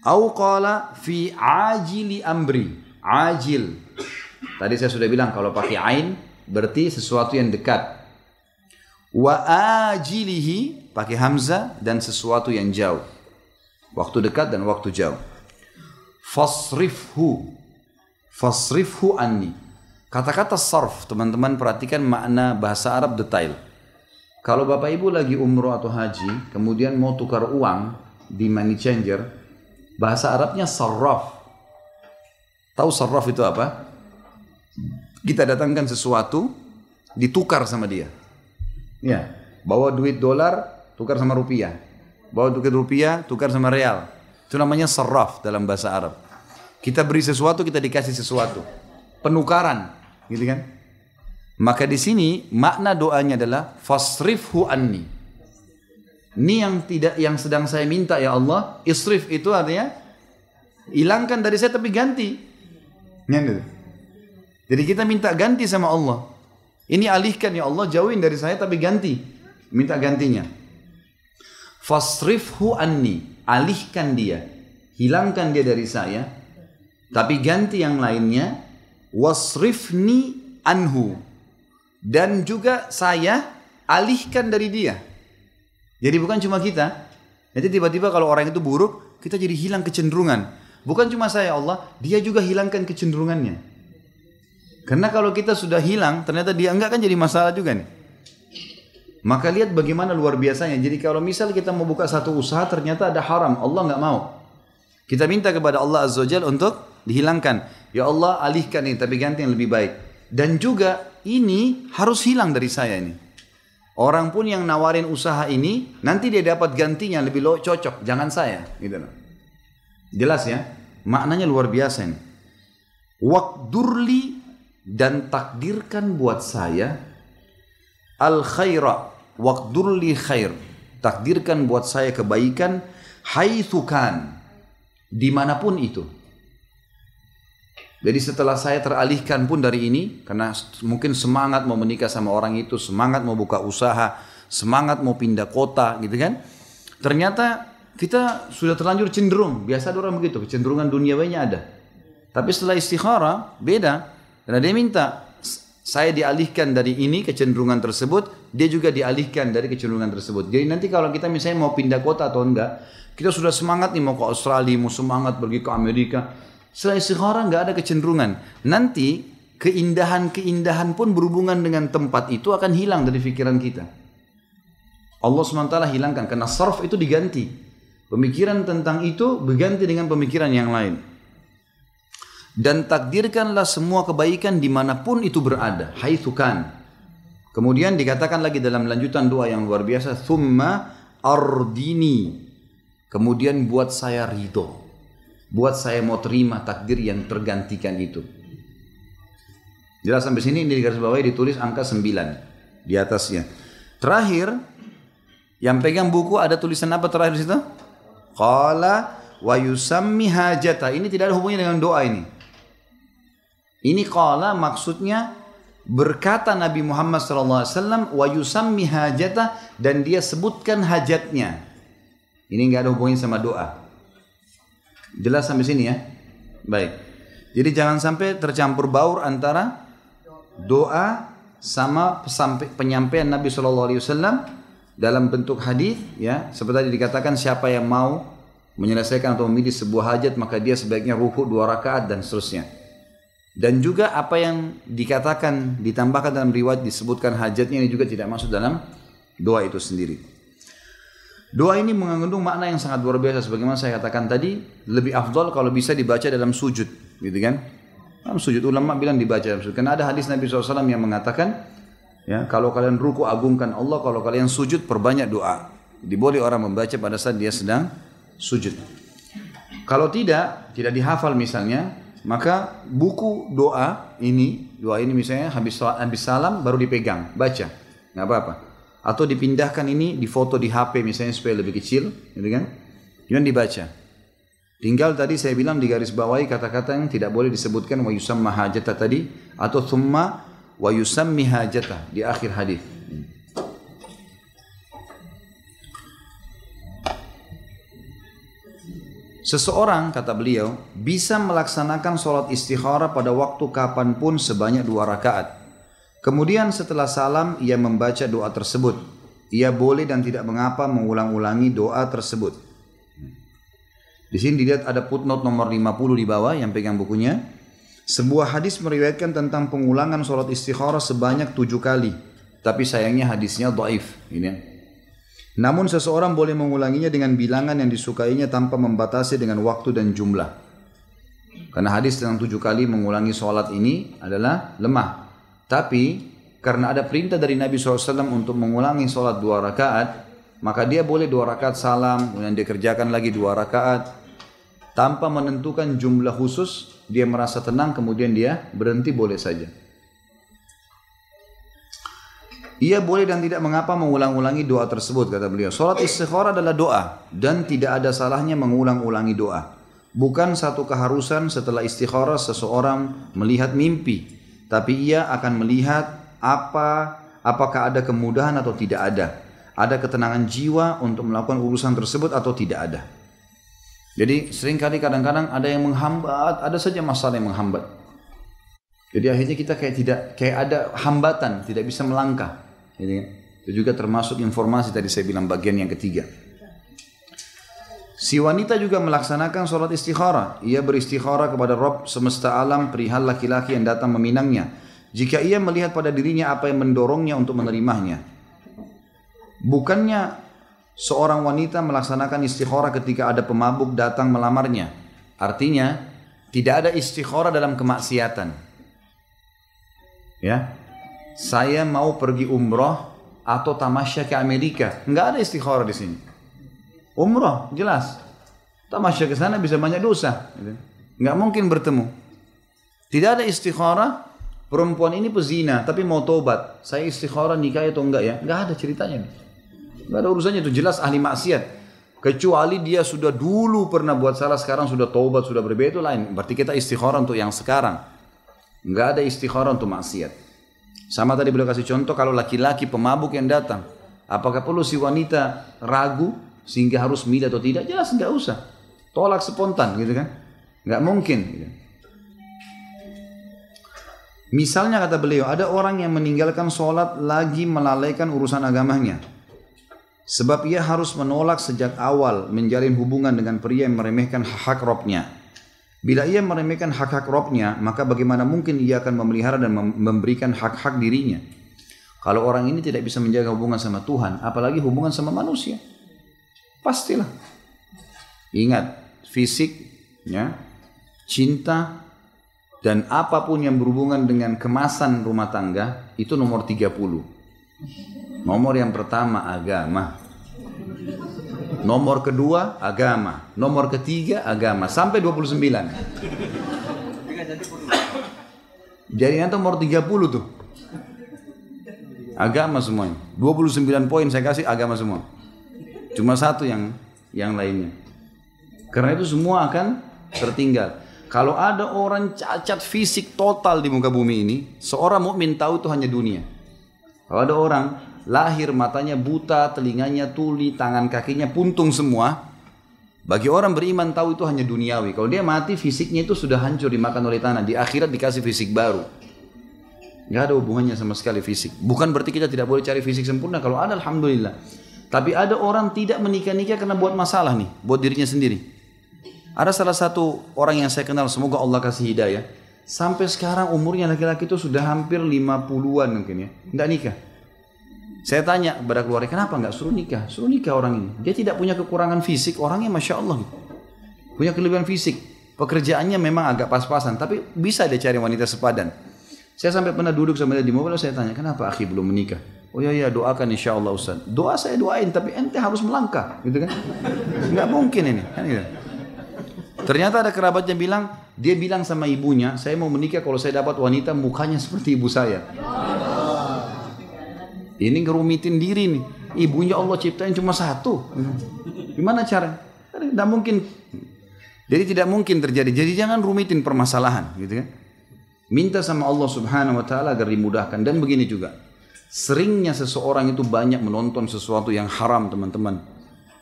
Au qala fi ajili amri. Ajil. Tadi saya sudah bilang kalau pakai ain berarti sesuatu yang dekat. Wa ajilihi pakai hamzah dan sesuatu yang jauh. Waktu dekat dan waktu jauh. Fasrifhu anni. Kata-kata sarf, teman-teman perhatikan makna bahasa Arab detail. Kalau Bapak Ibu lagi umroh atau haji, kemudian mau tukar uang di money changer, bahasa Arabnya sarraf. Tahu sarraf itu apa? Kita datangkan sesuatu, ditukar sama dia. Ya, bawa duit dolar, tukar sama rupiah. Bawa duit rupiah, tukar sama real. Itu namanya sarraf dalam bahasa Arab. Kita beri sesuatu, kita dikasih sesuatu. Penukaran, gitu kan? Maka di sini makna doanya adalah fasrifhu anni. Ini yang sedang saya minta ya Allah. Isrif itu artinya hilangkan dari saya tapi ganti. Jadi kita minta ganti sama Allah. Ini alihkan ya Allah, jauhin dari saya tapi ganti. Minta gantinya. Fasrifhu anni, alihkan dia, hilangkan dia dari saya, tapi ganti yang lainnya. Wasrifni anhu, dan juga saya alihkan dari dia. Jadi bukan cuma kita. Nanti tiba-tiba kalau orang itu buruk, kita jadi hilang kecenderungan. Bukan cuma saya Allah, dia juga hilangkan kecenderungannya. Karena kalau kita sudah hilang, ternyata dia enggak, kan jadi masalah juga nih. Maka lihat bagaimana luar biasanya. Jadi kalau misal kita mau buka satu usaha, ternyata ada haram, Allah enggak mau. Kita minta kepada Allah Azza wa Jalla untuk dihilangkan. Ya Allah, alihkan ini, tapi ganti yang lebih baik. Dan juga ini harus hilang dari saya ini. Orang pun yang nawarin usaha ini, nanti dia dapat gantinya lebih cocok. Jangan saya. Gitu. Jelas ya? Maknanya luar biasa ini. Waqdurli, dan takdirkan buat saya al khaira. Waqdurli khair. Takdirkan buat saya kebaikan. Haithukan. Dimanapun itu. Jadi setelah saya teralihkan pun dari ini, karena mungkin semangat mau menikah sama orang itu, semangat mau buka usaha, semangat mau pindah kota gitu kan. Ternyata kita sudah terlanjur cenderung, biasa ada orang begitu, kecenderungan duniawinya ada. Tapi setelah istikharah, beda. Karena dia minta, saya dialihkan dari ini kecenderungan tersebut, dia juga dialihkan dari kecenderungan tersebut. Jadi nanti kalau kita misalnya mau pindah kota atau enggak, kita sudah semangat nih mau ke Australia, mau semangat pergi ke Amerika. Setelah istikharah nggak ada kecenderungan. Nanti keindahan-keindahan pun berhubungan dengan tempat itu akan hilang dari pikiran kita. Allah SWT hilangkan karena sarf itu diganti. Pemikiran tentang itu berganti dengan pemikiran yang lain. Dan takdirkanlah semua kebaikan dimanapun itu berada. Haitsukan. Kemudian dikatakan lagi dalam lanjutan doa yang luar biasa. Thumma ardini. Kemudian buat saya ridho. Buat saya mau terima takdir yang tergantikan itu. Jelas sampai sini, ini di garis bawah ditulis angka 9 di atasnya. Terakhir, yang pegang buku ada tulisan apa terakhir di situ? Qala wa yusammi hajata. Ini tidak ada hubungannya dengan doa ini. Ini qala maksudnya berkata Nabi Muhammad SAW wa yusammi hajata, dan dia sebutkan hajatnya. Ini enggak ada hubungannya sama doa. Jelas sampai sini ya? Baik. Jadi jangan sampai tercampur baur antara doa sama penyampaian Nabi SAW dalam bentuk hadis ya. Seperti tadi dikatakan, siapa yang mau menyelesaikan atau memilih sebuah hajat, maka dia sebaiknya ruku 2 rakaat dan seterusnya. Dan juga apa yang dikatakan, ditambahkan dalam riwayat disebutkan hajatnya, ini juga tidak masuk dalam doa itu sendiri. Doa ini mengandung makna yang sangat luar biasa. Sebagaimana saya katakan tadi, lebih afdal kalau bisa dibaca dalam sujud, gitu kan? Dalam sujud, ulama bilang dibaca dalam sujud. Karena ada hadis Nabi SAW yang mengatakan, ya, kalau kalian ruku agungkan Allah, kalau kalian sujud perbanyak doa. Jadi boleh orang membaca pada saat dia sedang sujud. Kalau tidak dihafal misalnya, maka buku doa ini misalnya habis salam baru dipegang, baca, nggak apa-apa. Atau dipindahkan ini, difoto di HP misalnya supaya lebih kecil, gitu kan? Kemudian dibaca. Tinggal tadi saya bilang di garis bawahi kata-kata yang tidak boleh disebutkan wa yusamma hajata tadi, atau thumma wa yusammi hajata di akhir hadis. Seseorang, kata beliau, bisa melaksanakan sholat istikharah pada waktu kapanpun sebanyak 2 rakaat. Kemudian setelah salam ia membaca doa tersebut. Ia boleh dan tidak mengapa mengulang-ulangi doa tersebut. Di sini dilihat ada footnote nomor 50 di bawah yang pegang bukunya. Sebuah hadis meriwayatkan tentang pengulangan sholat istikharah sebanyak 7 kali. Tapi sayangnya hadisnya dhaif. Namun seseorang boleh mengulanginya dengan bilangan yang disukainya tanpa membatasi dengan waktu dan jumlah. Karena hadis tentang 7 kali mengulangi sholat ini adalah lemah. Tapi karena ada perintah dari Nabi SAW untuk mengulangi sholat 2 rakaat, maka dia boleh 2 rakaat salam, kemudian dia kerjakan lagi 2 rakaat. Tanpa menentukan jumlah khusus, dia merasa tenang, kemudian dia berhenti, boleh saja. Ia boleh dan tidak mengapa mengulang-ulangi doa tersebut, kata beliau. Salat istikharah adalah doa dan tidak ada salahnya mengulang-ulangi doa. Bukan satu keharusan setelah istikharah seseorang melihat mimpi, tapi ia akan melihat apakah ada kemudahan atau tidak ada. Ada ketenangan jiwa untuk melakukan urusan tersebut atau tidak ada. Jadi seringkali kadang-kadang ada yang menghambat, ada saja masalah yang menghambat. Jadi akhirnya kita kayak ada hambatan, tidak bisa melangkah. Itu juga termasuk informasi tadi saya bilang bagian yang ketiga. Si wanita juga melaksanakan sholat istikharah. Ia beristikharah kepada Rabb semesta alam perihal laki-laki yang datang meminangnya. Jika ia melihat pada dirinya apa yang mendorongnya untuk menerimanya. Bukannya seorang wanita melaksanakan istikharah ketika ada pemabuk datang melamarnya. Artinya tidak ada istikharah dalam kemaksiatan. Ya, saya mau pergi umroh atau tamasya ke Amerika, nggak ada istikharah di sini. Umroh jelas, tamasya ke sana bisa banyak dosa, nggak mungkin bertemu. Tidak ada istikharah. Perempuan ini pezina tapi mau tobat, saya istikharah nikah atau enggak ya? Nggak ada ceritanya, nggak ada urusannya, itu jelas ahli maksiat. Kecuali dia sudah dulu pernah buat salah, sekarang sudah tobat, sudah berbeda, itu lain. Berarti kita istikharah untuk yang sekarang. Nggak ada istikharah untuk maksiat. Sama tadi beliau kasih contoh, kalau laki-laki pemabuk yang datang, apakah perlu si wanita ragu sehingga harus milih atau tidak? Jelas nggak usah, tolak spontan gitu kan, nggak mungkin gitu. Misalnya kata beliau, ada orang yang meninggalkan sholat lagi melalaikan urusan agamanya, sebab ia harus menolak sejak awal menjalin hubungan dengan pria yang meremehkan hak Robnya. Bila ia meremehkan hak-hak Robnya, maka bagaimana mungkin ia akan memelihara dan memberikan hak-hak dirinya? Kalau orang ini tidak bisa menjaga hubungan sama Tuhan, apalagi hubungan sama manusia. Pastilah. Ingat, fisik, ya, cinta, dan apapun yang berhubungan dengan kemasan rumah tangga, itu nomor 30. Nomor yang pertama agama. Nomor kedua agama, nomor ketiga agama, sampai 29. Jadi nanti nomor 30 tuh agama semuanya. 29 poin saya kasih agama semua. Cuma satu yang lainnya. Karena itu semua akan tertinggal. Kalau ada orang cacat fisik total di muka bumi ini, seorang mukmin tahu itu hanya dunia. Kalau ada orang lahir matanya buta, telinganya tuli, tangan kakinya puntung semua, bagi orang beriman tahu itu hanya duniawi. Kalau dia mati fisiknya itu sudah hancur dimakan oleh tanah, di akhirat dikasih fisik baru. Nggak ada hubungannya sama sekali fisik. Bukan berarti kita tidak boleh cari fisik sempurna, kalau ada alhamdulillah. Tapi ada orang tidak menikah-nikah karena buat masalah nih, buat dirinya sendiri. Ada salah satu orang yang saya kenal, semoga Allah kasih hidayah, sampai sekarang umurnya laki-laki itu sudah hampir 50-an mungkin ya, nggak nikah. Saya tanya kepada keluarga, kenapa nggak suruh nikah? Suruh nikah orang ini. Dia tidak punya kekurangan fisik, orangnya Masya Allah gitu. Punya kelebihan fisik. Pekerjaannya memang agak pas-pasan, tapi bisa dia cari wanita sepadan. Saya sampai pernah duduk sama dia di mobil, saya tanya, kenapa akhi belum menikah? Oh iya, doakan insya Allah Ustaz. Doa saya doain, tapi ente harus melangkah, gitu kan? Nggak mungkin ini. Kan gitu. Ternyata ada kerabatnya bilang, dia bilang sama ibunya, saya mau menikah kalau saya dapat wanita mukanya seperti ibu saya. Ini ngerumitin diri nih. Ibunya Allah ciptain cuma satu. Gimana cara? Tidak mungkin. Jadi tidak mungkin terjadi. Jadi jangan rumitin permasalahan, gitu kan? Minta sama Allah Subhanahu wa taala agar dimudahkan. Dan begini juga. Seringnya seseorang itu banyak menonton sesuatu yang haram, teman-teman.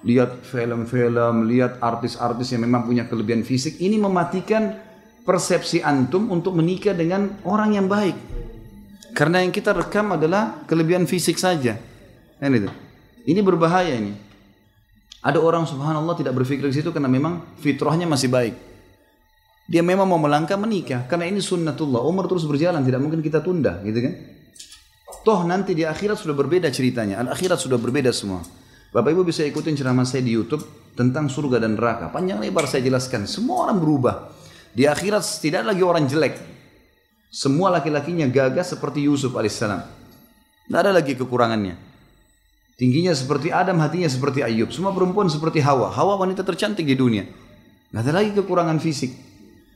Lihat film-film, lihat artis-artis yang memang punya kelebihan fisik. Ini mematikan persepsi antum untuk menikah dengan orang yang baik. Karena yang kita rekam adalah kelebihan fisik saja. Ini berbahaya ini. Ada orang subhanallah tidak berpikir ke situ karena memang fitrahnya masih baik. Dia memang mau melangkah menikah karena ini sunnatullah. Umur terus berjalan, tidak mungkin kita tunda, gitu kan? Toh nanti di akhirat sudah berbeda ceritanya. Al-akhirat sudah berbeda semua. Bapak Ibu bisa ikutin ceramah saya di YouTube tentang surga dan neraka. Panjang lebar saya jelaskan. Semua orang berubah. Di akhirat tidak lagi orang jelek. Semua laki-lakinya gagah seperti Yusuf alaihissalam. Tidak ada lagi kekurangannya. Tingginya seperti Adam, hatinya seperti Ayub. Semua perempuan seperti Hawa. Hawa wanita tercantik di dunia. Tidak ada lagi kekurangan fisik.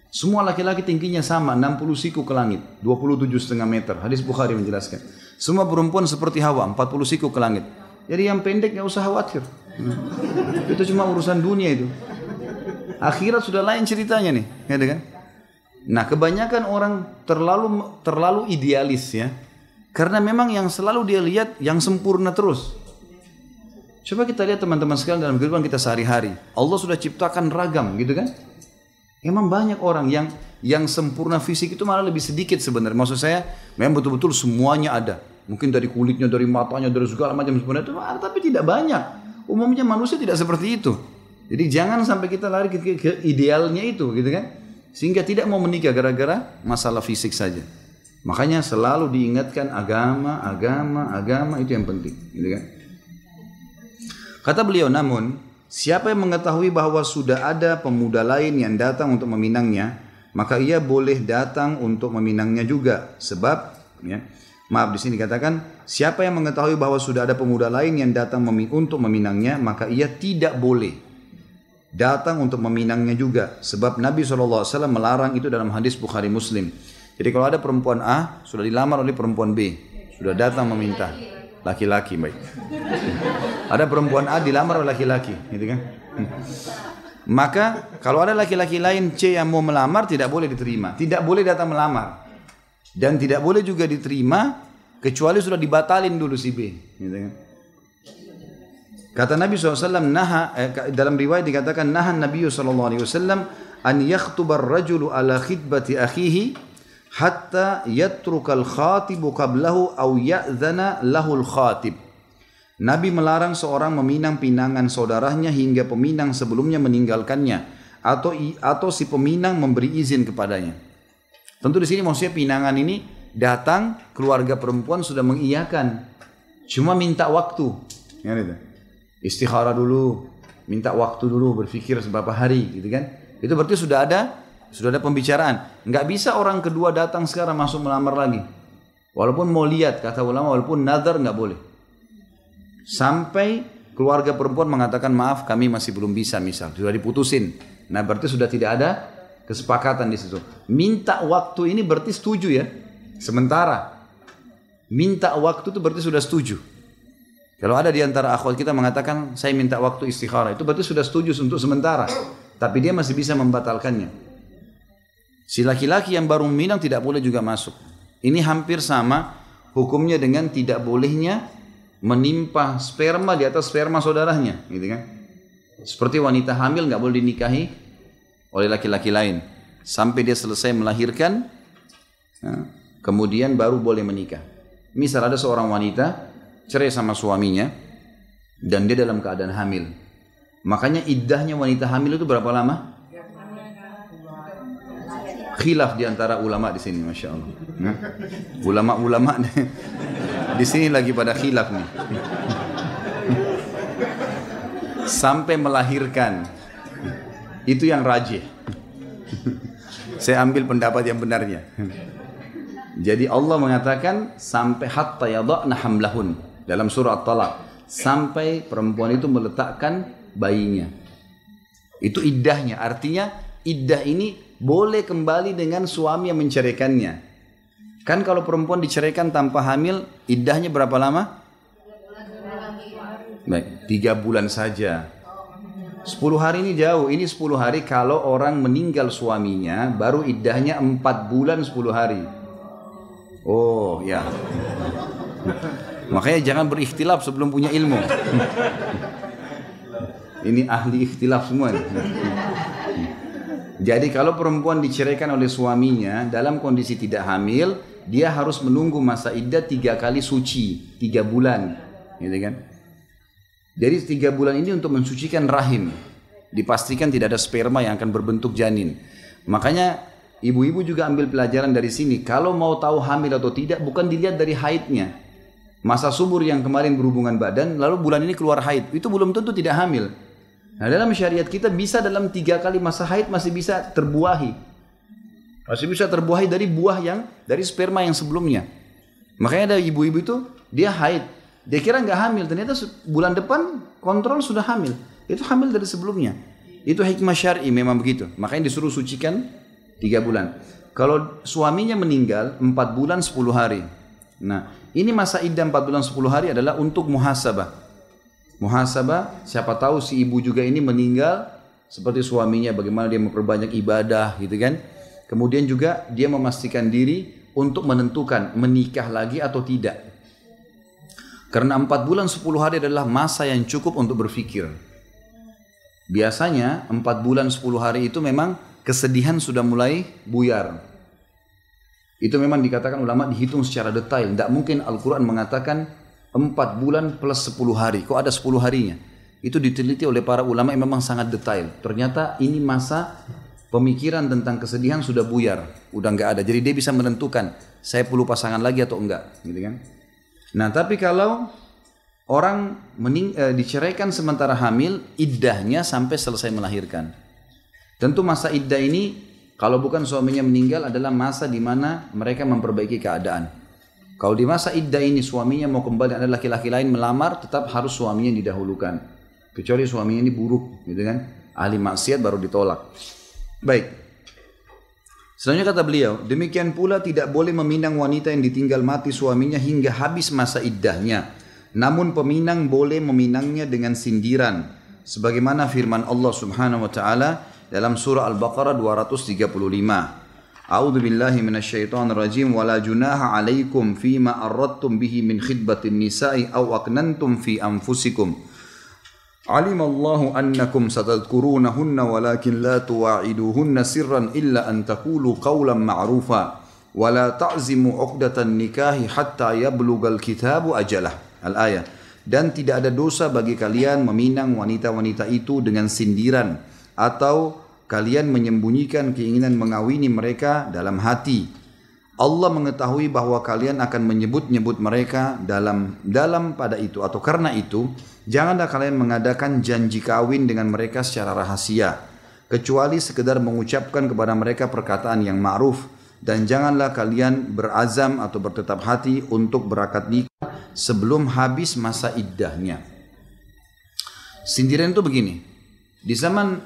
Semua laki-laki tingginya sama, 60 siku ke langit, 27,5 meter. Hadis Bukhari menjelaskan. Semua perempuan seperti Hawa, 40 siku ke langit. Jadi yang pendek nggak usah khawatir. Itu cuma urusan dunia itu. Akhirat sudah lain ceritanya nih, ya kan? Nah, kebanyakan orang terlalu idealis ya. Karena memang yang selalu dia lihat yang sempurna terus. Coba kita lihat teman-teman sekalian dalam kehidupan kita sehari-hari. Allah sudah ciptakan ragam gitu kan? Emang banyak orang yang sempurna fisik itu malah lebih sedikit sebenarnya. Maksud saya, memang betul-betul semuanya ada. Mungkin dari kulitnya, dari matanya, dari segala macam sempurna itu, tapi tidak banyak. Umumnya manusia tidak seperti itu. Jadi jangan sampai kita lari ke idealnya itu gitu kan? Sehingga tidak mau menikah gara-gara masalah fisik saja. Makanya selalu diingatkan agama itu yang penting, gitu kan? Kata beliau, namun siapa yang mengetahui bahwa sudah ada pemuda lain yang datang untuk meminangnya, maka ia boleh datang untuk meminangnya juga. Sebab, ya, maaf di sini dikatakan, siapa yang mengetahui bahwa sudah ada pemuda lain yang datang untuk meminangnya, maka ia tidak boleh datang untuk meminangnya juga. Sebab Nabi SAW melarang itu dalam hadis Bukhari Muslim. Jadi kalau ada perempuan A sudah dilamar oleh perempuan B, sudah datang meminta, laki-laki baik. Ada perempuan A dilamar oleh laki-laki, gitu kan? Maka kalau ada laki-laki lain C yang mau melamar tidak boleh diterima, tidak boleh datang melamar, dan tidak boleh juga diterima kecuali sudah dibatalin dulu si B, gitu kan? Kata Nabi SAW, dalam riwayat dikatakan, nahan Nabi SAW an yakhtubar rajulu ala khidbati akhihi hatta yatrukal khatibu qablahu aw ya'zana lahul khatib. Nabi melarang seorang meminang pinangan saudaranya hingga peminang sebelumnya meninggalkannya, atau si peminang memberi izin kepadanya. Tentu di sini maksudnya pinangan ini datang, keluarga perempuan sudah mengiyakan, cuma minta waktu, ya, gitu. Istikharah dulu, minta waktu dulu, berpikir beberapa hari, gitu kan? Itu berarti sudah ada pembicaraan. Nggak bisa orang kedua datang sekarang masuk melamar lagi. Walaupun mau lihat, kata ulama, walaupun nazar nggak boleh. Sampai keluarga perempuan mengatakan maaf kami masih belum bisa, misal sudah diputusin. Nah berarti sudah tidak ada kesepakatan di situ. Minta waktu ini berarti setuju ya. Sementara minta waktu itu berarti sudah setuju. Kalau ada di antara akhwat kita mengatakan saya minta waktu istikharah, itu berarti sudah setuju untuk sementara. Tapi dia masih bisa membatalkannya. Si laki-laki yang baru meminang tidak boleh juga masuk. Ini hampir sama hukumnya dengan tidak bolehnya menimpa sperma di atas sperma saudaranya, gitu kan? Seperti wanita hamil nggak boleh dinikahi oleh laki-laki lain sampai dia selesai melahirkan, kemudian baru boleh menikah. Misal ada seorang wanita cerai sama suaminya dan dia dalam keadaan hamil, makanya iddahnya wanita hamil itu berapa lama? Khilaf di antara ulama di sini, masya Allah. Ulama-ulama di sini lagi pada khilaf nih. Sampai melahirkan, itu yang rajih. Saya ambil pendapat yang benarnya. Jadi Allah mengatakan sampai hatta yada'na hamlahun dalam surah At-Talaq, sampai perempuan itu meletakkan bayinya. Itu iddahnya, artinya iddah ini boleh kembali dengan suami yang menceraikannya. Kan kalau perempuan diceraikan tanpa hamil, iddahnya berapa lama? Baik, 3 bulan saja. 10 hari ini jauh, ini 10 hari kalau orang meninggal suaminya, baru iddahnya 4 bulan 10 hari. Oh ya. Makanya jangan berikhtilaf sebelum punya ilmu. Ini ahli ikhtilaf semua. Jadi kalau perempuan diceraikan oleh suaminya dalam kondisi tidak hamil, dia harus menunggu masa iddah 3 kali suci, 3 bulan, gitu kan? Jadi 3 bulan ini untuk mensucikan rahim, dipastikan tidak ada sperma yang akan berbentuk janin. Makanya ibu-ibu juga ambil pelajaran dari sini. Kalau mau tahu hamil atau tidak, bukan dilihat dari haidnya. Masa subur yang kemarin berhubungan badan, lalu bulan ini keluar haid, itu belum tentu tidak hamil. Nah dalam syariat kita bisa dalam 3 kali masa haid masih bisa terbuahi. Masih bisa terbuahi dari buah yang, dari sperma yang sebelumnya. Makanya ada ibu-ibu itu, dia haid. Dia kira nggak hamil, ternyata bulan depan kontrol sudah hamil. Itu hamil dari sebelumnya. Itu hikmah syar'i memang begitu. Makanya disuruh sucikan 3 bulan. Kalau suaminya meninggal 4 bulan 10 hari. Nah Ini masa iddah 4 bulan 10 hari adalah untuk muhasabah. Muhasabah, siapa tahu si ibu juga ini meninggal seperti suaminya, bagaimana dia memperbanyak ibadah gitu kan. Kemudian juga dia memastikan diri untuk menentukan menikah lagi atau tidak. Karena 4 bulan 10 hari adalah masa yang cukup untuk berpikir. Biasanya 4 bulan 10 hari itu memang kesedihan sudah mulai buyar. Itu memang dikatakan ulama dihitung secara detail. Tidak mungkin Al-Quran mengatakan 4 bulan plus 10 hari. Kok ada 10 harinya? Itu diteliti oleh para ulama yang memang sangat detail. Ternyata ini masa pemikiran tentang kesedihan sudah buyar. Udah nggak ada. Jadi dia bisa menentukan, saya perlu pasangan lagi atau enggak. Gitu kan? Nah tapi kalau orang diceraikan sementara hamil, iddahnya sampai selesai melahirkan. Tentu masa iddah ini, kalau bukan suaminya meninggal, adalah masa di mana mereka memperbaiki keadaan. Kalau di masa iddah ini suaminya mau kembali, ada laki-laki lain melamar, tetap harus suaminya didahulukan. Kecuali suaminya ini buruk, gitu kan? Ahli maksiat baru ditolak. Baik. Selanjutnya kata beliau, demikian pula tidak boleh meminang wanita yang ditinggal mati suaminya hingga habis masa iddahnya. Namun peminang boleh meminangnya dengan sindiran. Sebagaimana firman Allah Subhanahu wa Ta'ala dalam surah Al-Baqarah 235. A'udzu billahi minasyaitonir rajim, wala junaha 'alaikum fima aradtum bihi min khidbatin nisa'i aw aqnantum fi anfusikum. Alimallahu annakum satadhkurunahunna walakin la tuwa'iduhunna sirran illa an taqulu qawlan ma'rufa wa la ta'zimu 'uqdatan nikahi hatta yablughal kitabu ajalah. Al-ayah. Dan tidak ada dosa bagi kalian meminang wanita-wanita itu dengan sindiran atau kalian menyembunyikan keinginan mengawini mereka dalam hati. Allah mengetahui bahwa kalian akan menyebut-nyebut mereka dalam pada itu, atau karena itu janganlah kalian mengadakan janji kawin dengan mereka secara rahasia kecuali sekedar mengucapkan kepada mereka perkataan yang ma'ruf, dan janganlah kalian berazam atau bertetap hati untuk berakad nikah sebelum habis masa iddahnya. Sindiran itu begini, di zaman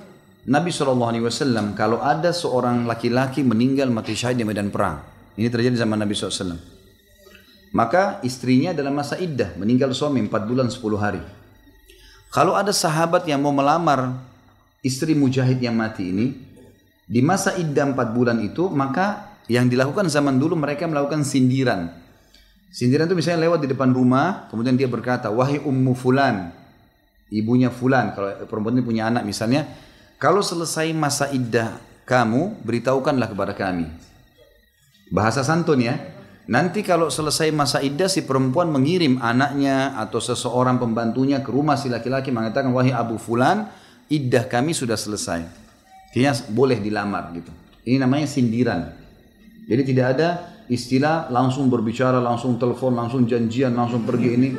Nabi SAW, kalau ada seorang laki-laki meninggal mati syahid di medan perang, ini terjadi zaman Nabi SAW, maka istrinya dalam masa iddah, meninggal suami 4 bulan 10 hari. Kalau ada sahabat yang mau melamar istri mujahid yang mati ini, di masa iddah 4 bulan itu, maka yang dilakukan zaman dulu mereka melakukan sindiran. Sindiran itu misalnya lewat di depan rumah, kemudian dia berkata, wahai ummu fulan, ibunya fulan, kalau perempuan ini punya anak misalnya, kalau selesai masa iddah kamu, beritahukanlah kepada kami. Bahasa santun ya. Nanti kalau selesai masa iddah, si perempuan mengirim anaknya atau seseorang pembantunya ke rumah si laki-laki mengatakan, wahai Abu Fulan, iddah kami sudah selesai. Artinya boleh dilamar gitu. Ini namanya sindiran. Jadi tidak ada istilah langsung berbicara, langsung telepon, langsung janjian, langsung pergi, ini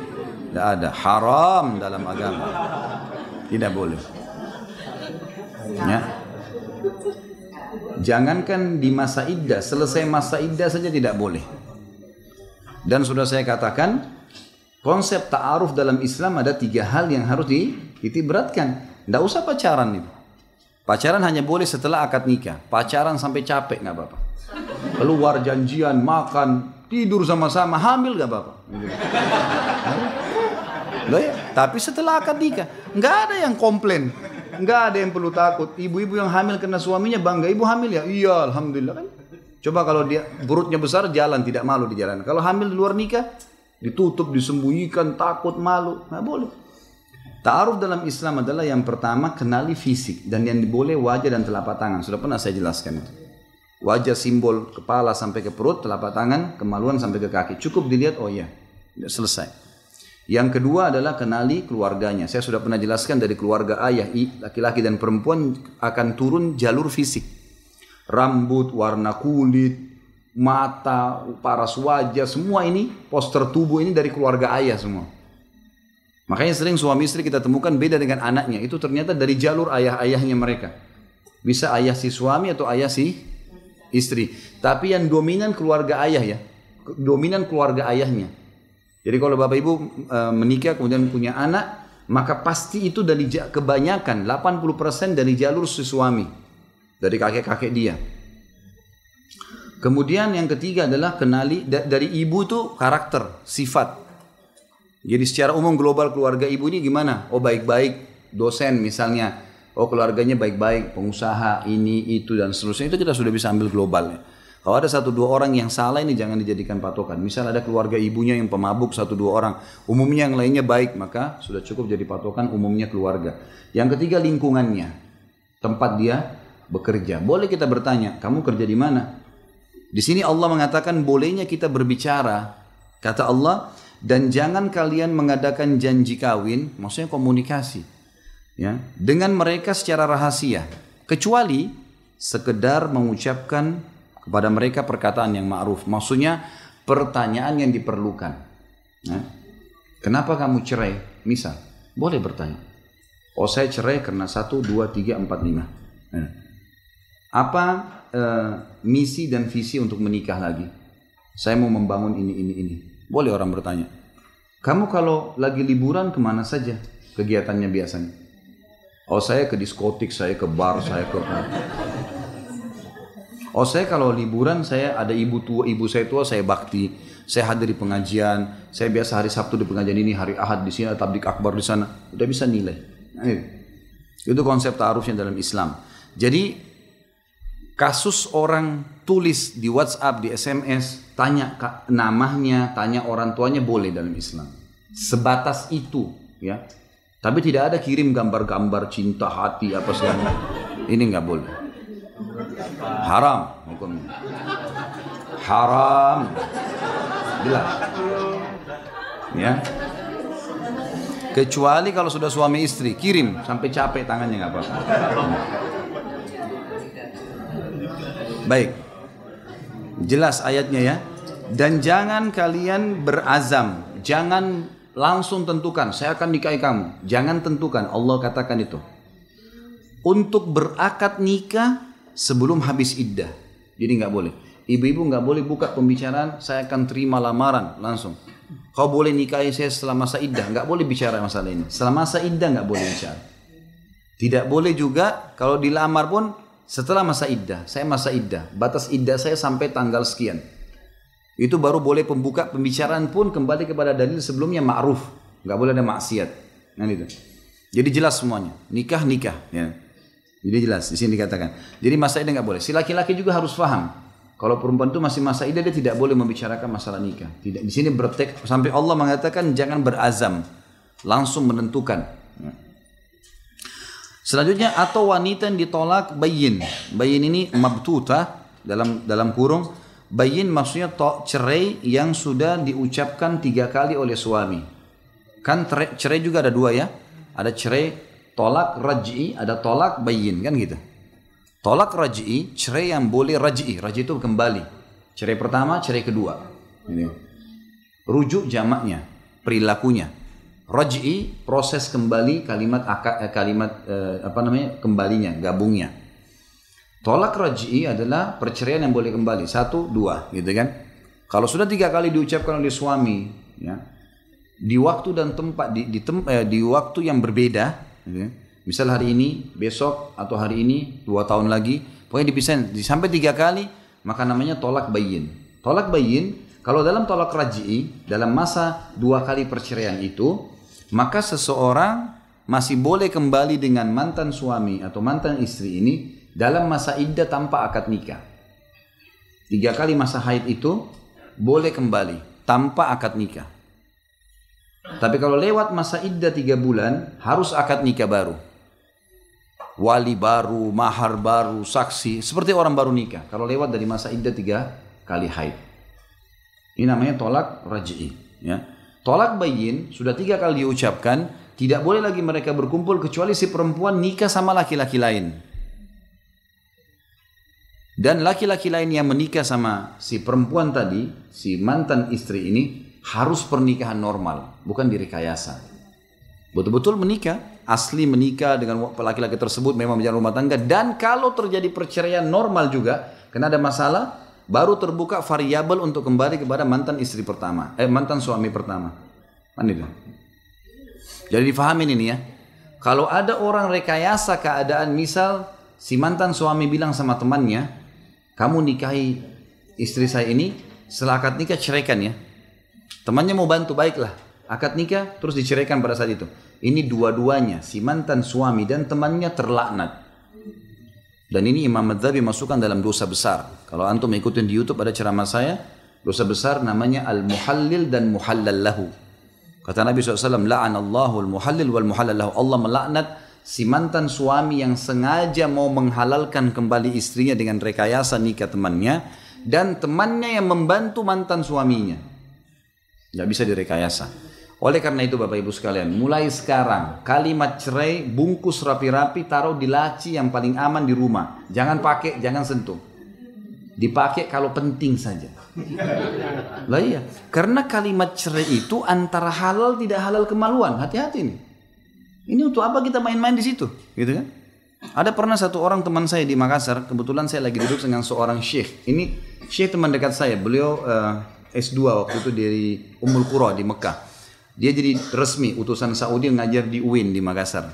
tidak ada. Haram dalam agama. Tidak boleh. Ya. Jangankan di masa iddah, selesai masa iddah saja tidak boleh. Dan sudah saya katakan, konsep ta'aruf dalam Islam ada 3 hal yang harus ditiberatkan. Tidak usah pacaran itu. Pacaran hanya boleh setelah akad nikah. Pacaran sampai capek nggak apa-apa. Keluar janjian, makan, tidur sama-sama, hamil nggak apa-apa. Tapi setelah akad nikah, nggak ada yang komplain. Nggak ada yang perlu takut. Ibu-ibu yang hamil karena suaminya bangga, ibu hamil ya? Iya, alhamdulillah kan. Coba kalau dia perutnya besar, jalan tidak malu di jalan. Kalau hamil di luar nikah, ditutup, disembunyikan, takut, malu, nggak boleh. Ta'aruf dalam Islam adalah yang pertama kenali fisik, dan yang boleh wajah dan telapak tangan. Sudah pernah saya jelaskan itu. Wajah simbol kepala sampai ke perut, telapak tangan, kemaluan sampai ke kaki. Cukup dilihat, oh iya, selesai. Yang kedua adalah kenali keluarganya. Saya sudah pernah jelaskan dari keluarga ayah, laki-laki dan perempuan akan turun jalur fisik. Rambut, warna kulit, mata, paras wajah, semua ini, poster tubuh ini dari keluarga ayah semua. Makanya sering suami istri kita temukan beda dengan anaknya. Itu ternyata dari jalur ayah-ayahnya mereka. Bisa ayah si suami atau ayah si istri. Tapi yang dominan keluarga ayah ya. Dominan keluarga ayahnya. Jadi kalau bapak ibu menikah kemudian punya anak, maka pasti itu dari kebanyakan 80% dari jalur si suami, dari kakek-kakek dia. Kemudian yang ketiga adalah kenali dari ibu itu karakter, sifat. Jadi secara umum global keluarga ibu ini gimana? Oh baik-baik, dosen misalnya. Oh keluarganya baik-baik, pengusaha, ini, itu, dan seterusnya. Itu kita sudah bisa ambil globalnya. Kalau ada 1-2 orang yang salah ini jangan dijadikan patokan. Misal ada keluarga ibunya yang pemabuk 1-2 orang. Umumnya yang lainnya baik, maka sudah cukup jadi patokan umumnya keluarga. Yang ketiga lingkungannya. Tempat dia bekerja. Boleh kita bertanya, kamu kerja di mana? Di sini Allah mengatakan bolehnya kita berbicara. Kata Allah, dan jangan kalian mengadakan janji kawin, maksudnya komunikasi. Ya, dengan mereka secara rahasia. Kecuali sekedar mengucapkan kepada mereka perkataan yang ma'ruf. Maksudnya pertanyaan yang diperlukan. Nah, kenapa kamu cerai? Misal, boleh bertanya. Oh saya cerai karena 1, 2, 3, 4, 5. Nah, apa misi dan visi untuk menikah lagi? Saya mau membangun ini. Boleh orang bertanya. Kamu kalau lagi liburan kemana saja kegiatannya biasanya? Oh saya ke diskotik, saya ke bar, saya ke... Oh saya kalau liburan saya ada ibu saya tua saya bakti, saya hadiri pengajian, saya biasa hari Sabtu di pengajian ini, hari Ahad di sini, tablik akbar di sana, udah bisa nilai. Nah, itu konsep ta'arufnya dalam Islam. Jadi kasus orang tulis di WhatsApp, di SMS, tanya namanya, tanya orang tuanya boleh dalam Islam. Sebatas itu, ya. Tapi tidak ada kirim gambar-gambar cinta hati apa segala. Ini nggak boleh. Haram hukumnya. Haram. Jelas. Ya. Kecuali kalau sudah suami istri, kirim sampai capek tangannya nggak apa-apa. Baik. Jelas ayatnya ya. Dan jangan kalian berazam, jangan langsung tentukan saya akan nikahi kamu. Jangan tentukan, Allah katakan itu. Untuk berakad nikah sebelum habis iddah. Jadi nggak boleh. Ibu-ibu nggak boleh buka pembicaraan saya akan terima lamaran langsung. Kau boleh nikahi saya setelah masa iddah. Nggak boleh bicara masalah ini. Setelah masa iddah nggak boleh bicara. Tidak boleh juga kalau dilamar pun setelah masa iddah. Saya masa iddah. Batas iddah saya sampai tanggal sekian. Itu baru boleh pembuka pembicaraan pun kembali kepada dalil sebelumnya ma'ruf. Nggak boleh ada maksiat. Nah itu. Jadi jelas semuanya. Nikah. Ya. Jadi jelas di sini dikatakan. Jadi masa iddah nggak boleh. Si laki-laki juga harus paham. Kalau perempuan itu masih masa iddah dia tidak boleh membicarakan masalah nikah. Tidak. Di sini bertek sampai Allah mengatakan jangan berazam, langsung menentukan. Selanjutnya atau wanita yang ditolak bayin. Bayin ini mabtuta dalam kurung. Bayin maksudnya cerai yang sudah diucapkan 3 kali oleh suami. Kan cerai juga ada 2 ya. Ada cerai tolak raj'i, ada tolak bayin kan gitu. Tolak raj'i, cerai yang boleh raj'i. Raj'i itu kembali. Cerai pertama, cerai kedua. Ini. Rujuk jamaknya, perilakunya. Raj'i proses kembali kembalinya, gabungnya. Tolak raj'i adalah perceraian yang boleh kembali 1, 2 gitu kan. Kalau sudah 3 kali diucapkan oleh suami ya, di waktu dan tempat di waktu yang berbeda gitu, misal hari ini, besok atau hari ini 2 tahun lagi, pokoknya dipisahin sampai 3 kali, maka namanya tolak bayin. Tolak bayin kalau dalam tolak raj'i dalam masa 2 kali perceraian itu, maka seseorang masih boleh kembali dengan mantan suami atau mantan istri ini dalam masa iddah tanpa akad nikah. 3 kali masa haid itu boleh kembali tanpa akad nikah. Tapi kalau lewat masa iddah 3 bulan harus akad nikah baru. Wali baru, mahar baru, saksi, seperti orang baru nikah. Kalau lewat dari masa iddah 3 kali haid. Ini namanya tolak raj'i. Ya. Tolak bayin sudah 3 kali diucapkan, tidak boleh lagi mereka berkumpul kecuali si perempuan nikah sama laki-laki lain. Dan laki-laki lain yang menikah sama si perempuan tadi, si mantan istri ini, harus pernikahan normal, bukan direkayasa. Betul-betul menikah, asli menikah dengan laki-laki tersebut memang menjalin rumah tangga. Dan kalau terjadi perceraian normal juga, karena ada masalah, baru terbuka variabel untuk kembali kepada mantan istri pertama, mantan suami pertama. Jadi difahamin ini ya. Kalau ada orang rekayasa keadaan, misal si mantan suami bilang sama temannya, kamu nikahi istri saya ini setelah akad nikah ceraikan ya. Temannya mau bantu, baiklah. Akad nikah terus diceraikan pada saat itu. Ini dua-duanya, si mantan suami dan temannya terlaknat. Dan ini Imam Madzabi masukkan dalam dosa besar. Kalau antum ikutin di YouTube ada ceramah saya, dosa besar namanya al-muhallil dan muhallal lahu. Kata Nabi SAW, la'anallahu al-muhallil wal muhallal lahu. Allah melaknat si mantan suami yang sengaja mau menghalalkan kembali istrinya dengan rekayasa nikah temannya, dan temannya yang membantu mantan suaminya. Nggak bisa direkayasa. Oleh karena itu Bapak Ibu sekalian, mulai sekarang kalimat cerai bungkus rapi-rapi, taruh di laci yang paling aman di rumah. Jangan pakai, jangan sentuh. Dipakai kalau penting saja. Lah iya, karena kalimat cerai itu antara halal tidak halal kemaluan. Hati-hati nih. Ini untuk apa kita main-main di situ, gitu kan? Ada pernah satu orang teman saya di Makassar, kebetulan saya lagi duduk dengan seorang syekh. Ini syekh teman dekat saya, beliau S2 waktu itu dari Ummul Qura di Mekah. Dia jadi resmi utusan Saudi ngajar di UIN di Makassar.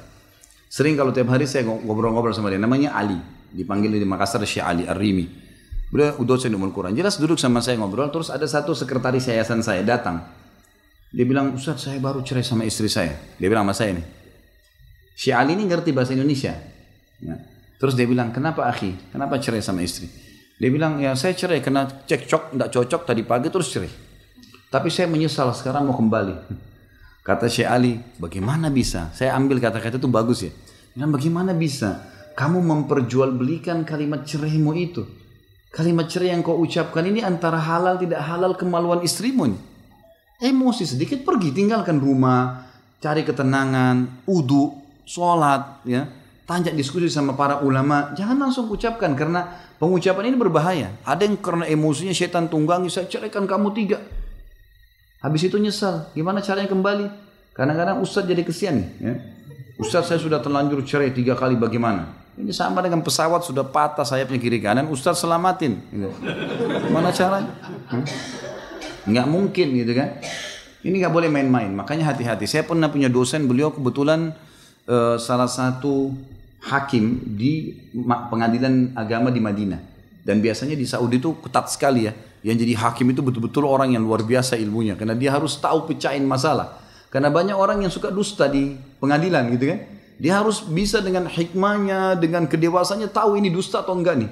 Sering kalau tiap hari saya ngobrol-ngobrol sama dia, namanya Ali. Dipanggil di Makassar Syekh Ali Ar-Rimi. Beliau dosen di Ummul Qura. Jelas duduk sama saya ngobrol, terus ada satu sekretaris yayasan saya datang. Dia bilang, "Ustaz, saya baru cerai sama istri saya." Dia bilang sama saya nih. Syekh Ali ini ngerti bahasa Indonesia. Ya. Terus dia bilang, "Kenapa akhi? Kenapa cerai sama istri?" Dia bilang, "Ya saya cerai karena cekcok, tidak cocok tadi pagi terus cerai. Tapi saya menyesal sekarang mau kembali." Kata Syekh Ali, "Bagaimana bisa?" Saya ambil kata-kata itu bagus ya. Dan bagaimana bisa kamu memperjualbelikan kalimat ceraimu itu? Kalimat cerai yang kau ucapkan ini antara halal tidak halal kemaluan istrimu nih. Emosi sedikit pergi, tinggalkan rumah, cari ketenangan, wudu, sholat, ya. Tanya diskusi sama para ulama, jangan langsung ucapkan karena pengucapan ini berbahaya. Ada yang karena emosinya setan tunggangi, saya ceraikan kamu 3. Habis itu nyesal, gimana caranya kembali? Kadang-kadang ustaz jadi kesian nih, ya. Ustaz saya sudah terlanjur cerai 3 kali, bagaimana? Ini sama dengan pesawat sudah patah sayapnya kiri kanan, ustaz selamatin. Gitu. Gimana caranya? Nggak mungkin gitu kan? Ini nggak boleh main-main, makanya hati-hati. Saya pernah punya dosen, beliau kebetulan salah satu hakim di pengadilan agama di Madinah. Dan biasanya di Saudi itu ketat sekali ya. Yang jadi hakim itu betul-betul orang yang luar biasa ilmunya. Karena dia harus tahu pecahin masalah. Karena banyak orang yang suka dusta di pengadilan gitu kan. Dia harus bisa dengan hikmahnya, dengan kedewasannya tahu ini dusta atau enggak nih.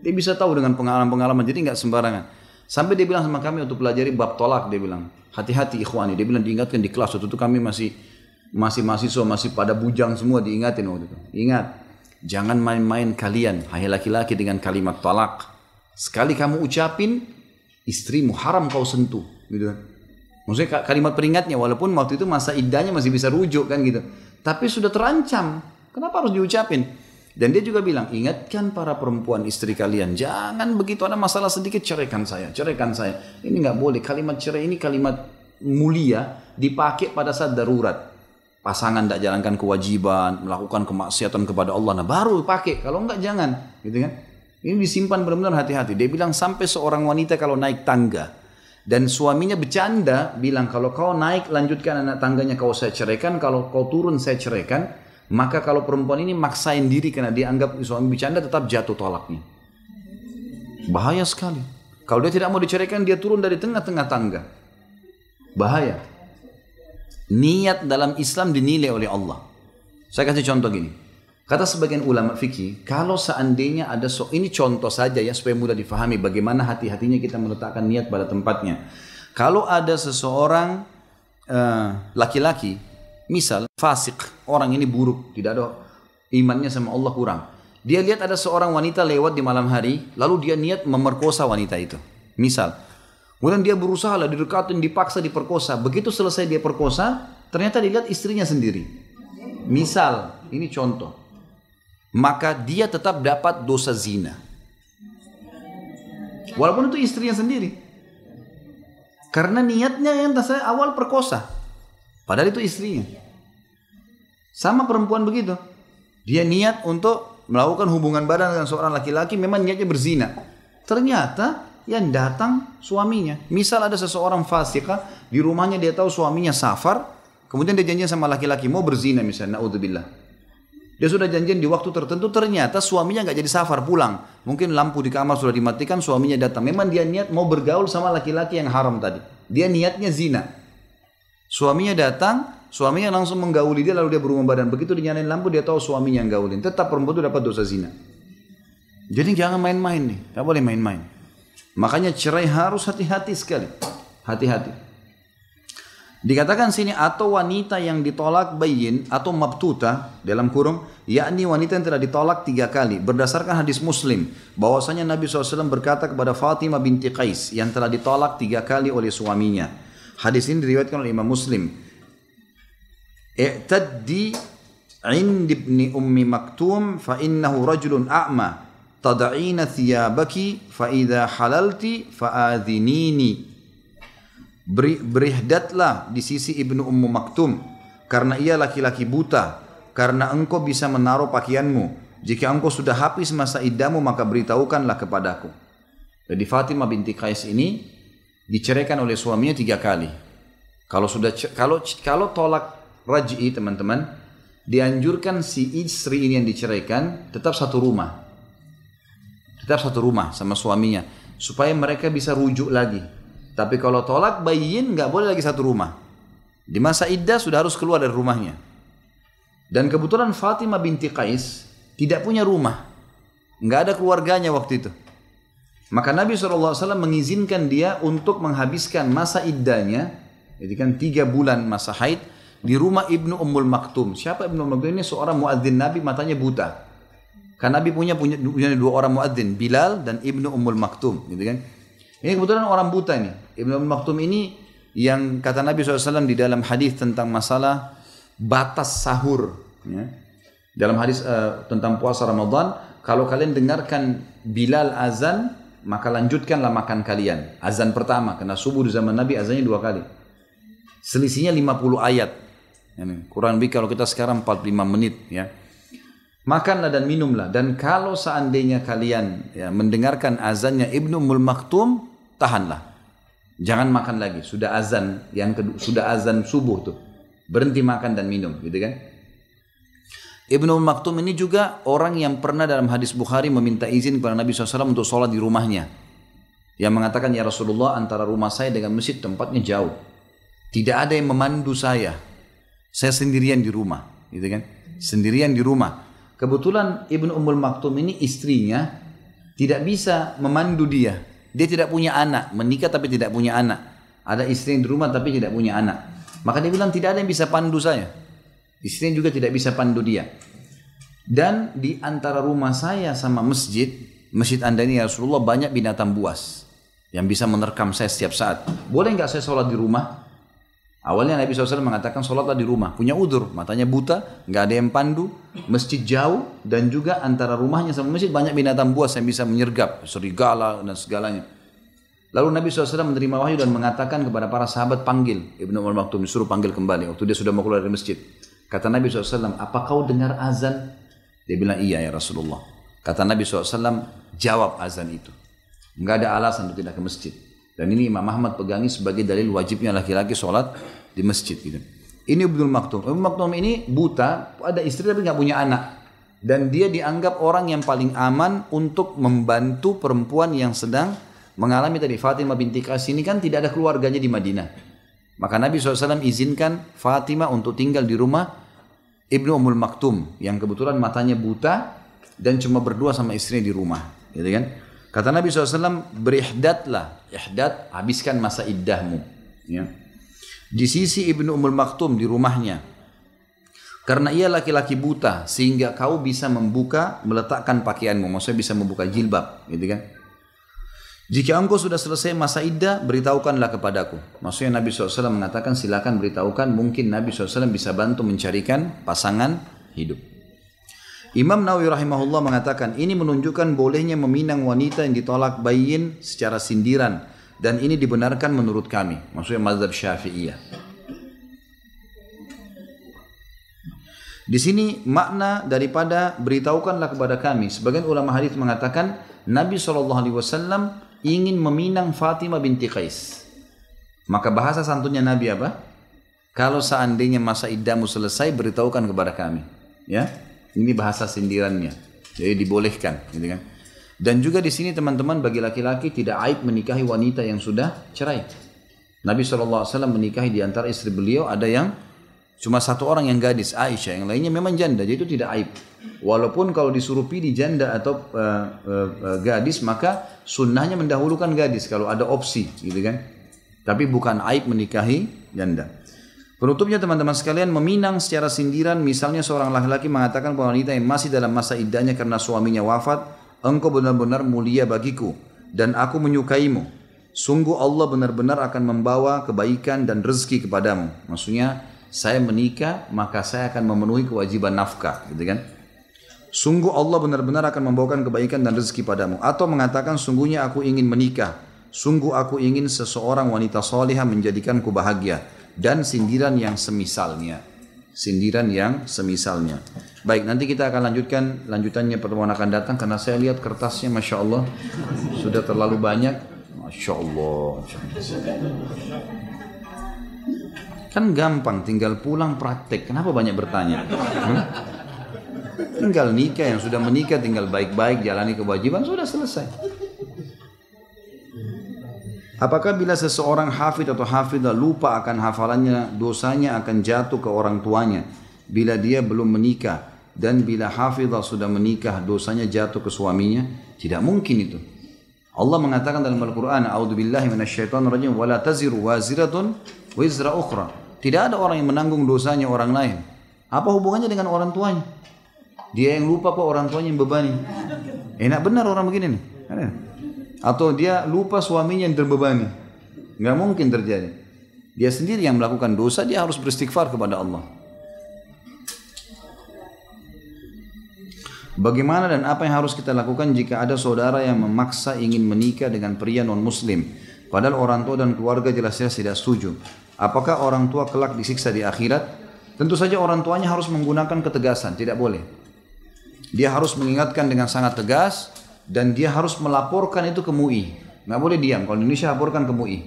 Dia bisa tahu dengan pengalaman-pengalaman, jadi enggak sembarangan. Sampai dia bilang sama kami untuk pelajari bab tolak, dia bilang, "Hati-hati ikhwani." Dia bilang diingatkan di kelas, waktu itu kami masih mahasiswa, masih pada bujang semua, diingatin waktu itu. Ingat, jangan main-main kalian, hai laki-laki, dengan kalimat talak. Sekali kamu ucapin, istrimu haram kau sentuh, gitu kan. Maksudnya kalimat peringatnya, walaupun waktu itu masa iddahnya masih bisa rujuk kan gitu. Tapi sudah terancam, kenapa harus diucapin? Dan dia juga bilang, ingatkan para perempuan istri kalian, jangan begitu ada masalah sedikit, ceraikan saya, ceraikan saya. Ini nggak boleh, kalimat cerai ini kalimat mulia, dipakai pada saat darurat. Pasangan tidak jalankan kewajiban, melakukan kemaksiatan kepada Allah, nah baru pakai, kalau enggak jangan, gitu kan? Ini disimpan benar-benar hati-hati. Dia bilang sampai seorang wanita kalau naik tangga, dan suaminya bercanda, bilang kalau kau naik lanjutkan anak tangganya, kau saya ceraikan, kalau kau turun saya ceraikan, maka kalau perempuan ini maksain diri karena dia anggap suami bercanda, tetap jatuh tolaknya. Bahaya sekali. Kalau dia tidak mau diceraikan, dia turun dari tengah-tengah tangga. Bahaya. Niat dalam Islam dinilai oleh Allah. Saya kasih contoh gini. Kata sebagian ulama fikih, kalau seandainya ada ini contoh saja ya supaya mudah difahami bagaimana hati-hatinya kita meletakkan niat pada tempatnya. Kalau ada seseorang laki-laki, misal fasik, orang ini buruk, tidak ada imannya sama Allah kurang. Dia lihat ada seorang wanita lewat di malam hari, lalu dia niat memerkosa wanita itu. Misal, kemudian dia berusaha lah didekatin, dipaksa, diperkosa. Begitu selesai dia perkosa, ternyata dilihat istrinya sendiri. Misal, ini contoh. Maka dia tetap dapat dosa zina. Walaupun itu istrinya sendiri. Karena niatnya yang saya awal perkosa. Padahal itu istrinya. Sama perempuan begitu. Dia niat untuk melakukan hubungan badan dengan seorang laki-laki, memang niatnya berzina. Ternyata yang datang suaminya. Misal ada seseorang fasika, di rumahnya dia tahu suaminya safar, kemudian dia janjian sama laki-laki mau berzina misalnya, naudzubillah. Dia sudah janjian di waktu tertentu, ternyata suaminya nggak jadi safar pulang. Mungkin lampu di kamar sudah dimatikan, suaminya datang. Memang dia niat mau bergaul sama laki-laki yang haram tadi. Dia niatnya zina. Suaminya datang, suaminya langsung menggauli dia, lalu dia berumah badan. Begitu dinyalain lampu, dia tahu suaminya yang gaulin. Tetap perempuan itu dapat dosa zina. Jadi jangan main-main nih, nggak boleh main-main. Makanya cerai harus hati-hati sekali. Hati-hati. Dikatakan sini atau wanita yang ditolak bayin atau mabtuta dalam kurung, yakni wanita yang telah ditolak 3 kali. Berdasarkan hadis Muslim, bahwasanya Nabi SAW berkata kepada Fatimah binti Qais yang telah ditolak 3 kali oleh suaminya. Hadis ini diriwayatkan oleh Imam Muslim. I'taddi 'inda ibni ummi maktum fa innahu rajulun a'ma tad'ina thiyabaki fa idza halalti fa'adhinini. Berihdatlah di sisi Ibnu Ummu Maktum karena ia laki-laki buta, karena engkau bisa menaruh pakaianmu. Jika engkau sudah habis masa iddamu maka beritahukanlah kepadaku. Jadi Fatimah binti Qais ini diceraikan oleh suaminya 3 kali. Kalau tolak raj'i teman-teman, dianjurkan si istri ini yang diceraikan tetap satu rumah. Tetap satu rumah sama suaminya supaya mereka bisa rujuk lagi. Tapi kalau tolak bayin nggak boleh lagi satu rumah. Di masa iddah sudah harus keluar dari rumahnya. Dan kebetulan Fatimah binti Qais tidak punya rumah, nggak ada keluarganya waktu itu. Maka Nabi SAW mengizinkan dia untuk menghabiskan masa iddahnya, jadi kan 3 bulan masa haid di rumah Ibnu Ummul Maktum. Siapa Ibnu Ummul Maktum ini? Seorang muadzin Nabi, matanya buta. Karena Nabi punya 2 orang muadzin, Bilal dan Ibnu Ummul Maktum, gitu kan? Ini kebetulan orang buta nih. Ibnu Maktum ini yang kata Nabi SAW di dalam hadis tentang masalah batas sahur. Ya. Dalam hadis tentang puasa Ramadan, kalau kalian dengarkan Bilal azan, maka lanjutkanlah makan kalian. Azan pertama, karena subuh di zaman Nabi azannya 2 kali. Selisihnya 50 ayat. Kurang lebih kalau kita sekarang 45 menit. Ya. Makanlah dan minumlah. Dan kalau seandainya kalian mendengarkan azannya Ibnu Ummul Maktum, tahanlah, jangan makan lagi. Sudah azan yang kedua, sudah azan subuh tuh, berhenti makan dan minum, gitu kan? Ibnu Maktum ini juga orang yang pernah dalam hadis Bukhari meminta izin kepada Nabi SAW untuk sholat di rumahnya. Yang mengatakan, ya Rasulullah, antara rumah saya dengan masjid tempatnya jauh, tidak ada yang memandu saya sendirian di rumah, gitu kan? Sendirian di rumah. Kebetulan Ibnu Ummul Maktum ini istrinya tidak bisa memandu dia. Dia tidak punya anak, menikah tapi tidak punya anak. Ada istri yang di rumah tapi tidak punya anak. Maka dia bilang tidak ada yang bisa pandu saya. Istrinya juga tidak bisa pandu dia. Dan di antara rumah saya sama masjid Anda ini ya Rasulullah banyak binatang buas yang bisa menerkam saya setiap saat. Boleh nggak saya sholat di rumah? Awalnya Nabi SAW mengatakan sholatlah di rumah. Punya udzur, matanya buta, nggak ada yang pandu, masjid jauh, dan juga antara rumahnya sama masjid banyak binatang buas yang bisa menyergap, serigala dan segalanya. Lalu Nabi SAW menerima wahyu dan mengatakan kepada para sahabat, panggil Ibnu Ummul Maktum, disuruh panggil kembali waktu dia sudah mau keluar dari masjid. Kata Nabi SAW, apa kau dengar azan? Dia bilang, iya ya Rasulullah. Kata Nabi SAW, jawab azan itu. Nggak ada alasan untuk tidak ke masjid. Dan ini Imam Ahmad pegangi sebagai dalil wajibnya laki-laki sholat di masjid. Gitu. Ini Ibnu Maktum. Ibnu Maktum ini buta, ada istri tapi nggak punya anak. Dan dia dianggap orang yang paling aman untuk membantu perempuan yang sedang mengalami tadi. Fatimah binti Qais ini kan tidak ada keluarganya di Madinah. Maka Nabi SAW izinkan Fatimah untuk tinggal di rumah Ibnu Ummul Maktum yang kebetulan matanya buta dan cuma berdua sama istrinya di rumah. Gitu kan? Kata Nabi SAW, berihdatlah, ihdat, habiskan masa iddahmu. Ya. Di sisi Ibnu Ummul Maktum di rumahnya. Karena ia laki-laki buta, sehingga kau bisa meletakkan pakaianmu. Maksudnya bisa membuka jilbab. Gitu kan? Jika engkau sudah selesai masa iddah, beritahukanlah kepadaku. Maksudnya Nabi SAW mengatakan, silakan beritahukan. Mungkin Nabi SAW bisa bantu mencarikan pasangan hidup. Imam Nawawi rahimahullah mengatakan ini menunjukkan bolehnya meminang wanita yang ditolak bayin secara sindiran dan ini dibenarkan menurut kami, maksudnya mazhab Syafi'iyah. Di sini makna daripada beritahukanlah kepada kami. Sebagian ulama hadis mengatakan Nabi SAW ingin meminang Fatimah binti Qais. Maka bahasa santunnya Nabi apa? Kalau seandainya masa iddahmu selesai beritahukan kepada kami, ya. Ini bahasa sindirannya. Jadi dibolehkan, gitu kan. Dan juga di sini teman-teman, bagi laki-laki tidak aib menikahi wanita yang sudah cerai. Nabi SAW menikahi di antara istri beliau ada yang cuma satu orang yang gadis, Aisyah, yang lainnya memang janda, jadi itu tidak aib. Walaupun kalau disuruh pilih janda atau gadis, maka sunnahnya mendahulukan gadis kalau ada opsi, gitu kan. Tapi bukan aib menikahi janda. Penutupnya teman-teman sekalian, meminang secara sindiran, misalnya seorang laki-laki mengatakan pada wanita yang masih dalam masa iddahnya karena suaminya wafat, engkau benar-benar mulia bagiku dan aku menyukaimu. Sungguh Allah benar-benar akan membawa kebaikan dan rezeki kepadamu. Maksudnya saya menikah maka saya akan memenuhi kewajiban nafkah, gitu kan. Sungguh Allah benar-benar akan membawakan kebaikan dan rezeki padamu. Atau mengatakan sungguhnya aku ingin menikah. Sungguh aku ingin seseorang wanita salihah menjadikanku bahagia. Dan sindiran yang semisalnya. Sindiran yang semisalnya. Baik, nanti kita akan lanjutannya pertemuan akan datang. Karena saya lihat kertasnya Masya Allah sudah terlalu banyak. Masya Allah. Kan gampang, tinggal pulang praktek. Kenapa banyak bertanya? Tinggal nikah, yang sudah menikah tinggal baik-baik jalani kewajiban, sudah selesai. Apakah bila seseorang hafid atau hafidah lupa akan hafalannya, dosanya akan jatuh ke orang tuanya bila dia belum menikah, dan bila hafidah sudah menikah dosanya jatuh ke suaminya? Tidak mungkin itu. Allah mengatakan dalam Al-Quran, A'udzubillahi minasyaitonirrajim, wala taziru waziratun wizra ukhra. Tidak ada orang yang menanggung dosanya orang lain. Apa hubungannya dengan orang tuanya? Dia yang lupa kok orang tuanya yang bebani. Enak benar orang begini nih. Atau dia lupa suaminya yang terbebani. Nggak mungkin terjadi. Dia sendiri yang melakukan dosa, dia harus beristighfar kepada Allah. Bagaimana dan apa yang harus kita lakukan jika ada saudara yang memaksa ingin menikah dengan pria non-muslim, padahal orang tua dan keluarga jelas-jelas tidak setuju? Apakah orang tua kelak disiksa di akhirat? Tentu saja orang tuanya harus menggunakan ketegasan, tidak boleh. Dia harus mengingatkan dengan sangat tegas, dan dia harus melaporkan itu ke MUI. Nggak boleh diam. Kalau di Indonesia laporkan ke MUI.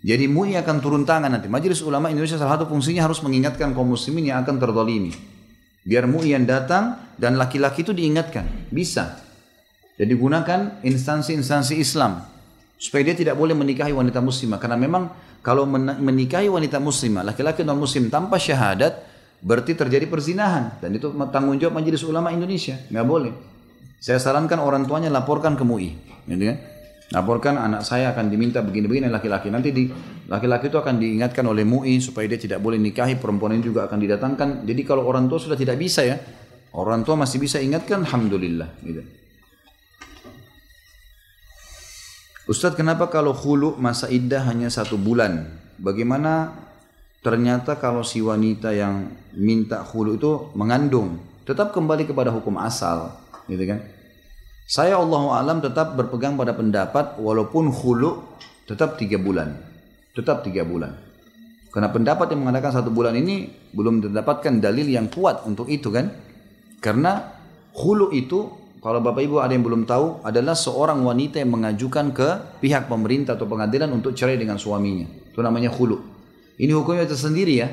Jadi MUI akan turun tangan nanti. Majelis Ulama Indonesia salah satu fungsinya harus mengingatkan kaum muslimin yang akan terzalimi. Biar MUI yang datang dan laki-laki itu diingatkan. Bisa. Jadi gunakan instansi-instansi Islam supaya dia tidak boleh menikahi wanita muslimah. Karena memang kalau menikahi wanita muslimah, laki-laki non muslim tanpa syahadat, berarti terjadi perzinahan. Dan itu tanggung jawab Majelis Ulama Indonesia. Nggak boleh. Saya sarankan orang tuanya laporkan ke MUI, gitu kan? Laporkan anak saya akan diminta begini-begini laki-laki. Nanti laki-laki itu akan diingatkan oleh MUI supaya dia tidak boleh nikahi, perempuan ini juga akan didatangkan. Jadi kalau orang tua sudah tidak bisa ya, orang tua masih bisa ingatkan, alhamdulillah. Gitu. Ustadz, kenapa kalau khulu masa iddah hanya 1 bulan? Bagaimana ternyata kalau si wanita yang minta khulu itu mengandung? Tetap kembali kepada hukum asal. Gitu kan? Saya Allahu a'lam tetap berpegang pada pendapat walaupun khulu tetap 3 bulan. Tetap 3 bulan. Karena pendapat yang mengatakan 1 bulan ini belum mendapatkan dalil yang kuat untuk itu kan? Karena khulu itu, kalau Bapak Ibu ada yang belum tahu, adalah seorang wanita yang mengajukan ke pihak pemerintah atau pengadilan untuk cerai dengan suaminya. Itu namanya khulu. Ini hukumnya tersendiri ya.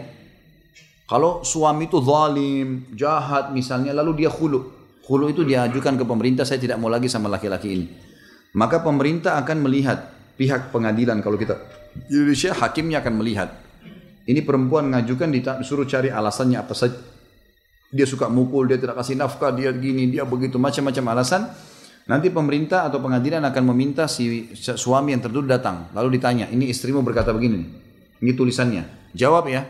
Kalau suami itu zalim, jahat misalnya, lalu dia khulu. Khulu itu diajukan ke pemerintah, saya tidak mau lagi sama laki-laki ini. Maka pemerintah akan melihat, pihak pengadilan kalau kita di Indonesia, hakimnya akan melihat. Ini perempuan ngajukan, disuruh cari alasannya apa saja. Dia suka mukul, dia tidak kasih nafkah, dia gini, dia begitu, macam-macam alasan. Nanti pemerintah atau pengadilan akan meminta si suami yang tertuduh datang. Lalu ditanya, ini istrimu berkata begini, ini tulisannya. Jawab ya.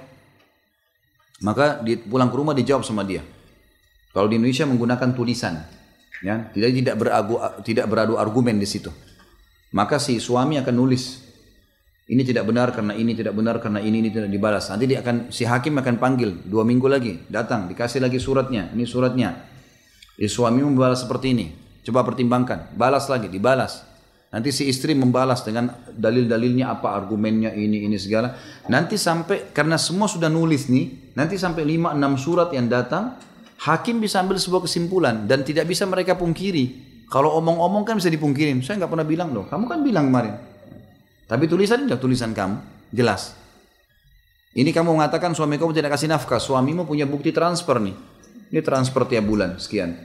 Maka pulang ke rumah dijawab sama dia. Kalau di Indonesia menggunakan tulisan, ya, tidak beradu argumen di situ. Maka si suami akan nulis, ini tidak benar karena ini, tidak benar karena ini tidak dibalas. Nanti si hakim akan panggil 2 minggu lagi, datang, dikasih lagi suratnya, ini suratnya. Suamimu membalas seperti ini, coba pertimbangkan, balas lagi, dibalas. Nanti si istri membalas dengan dalil-dalilnya apa, argumennya ini segala. Nanti sampai, karena semua sudah nulis nih, nanti sampai 5-6 surat yang datang, hakim bisa ambil sebuah kesimpulan dan tidak bisa mereka pungkiri. Kalau omong-omong kan bisa dipungkirin. Saya nggak pernah bilang loh, kamu kan bilang kemarin. Tapi tulisan ini tulisan kamu, jelas. Ini kamu mengatakan suami kamu tidak kasih nafkah, suamimu punya bukti transfer nih. Ini transfer tiap bulan sekian.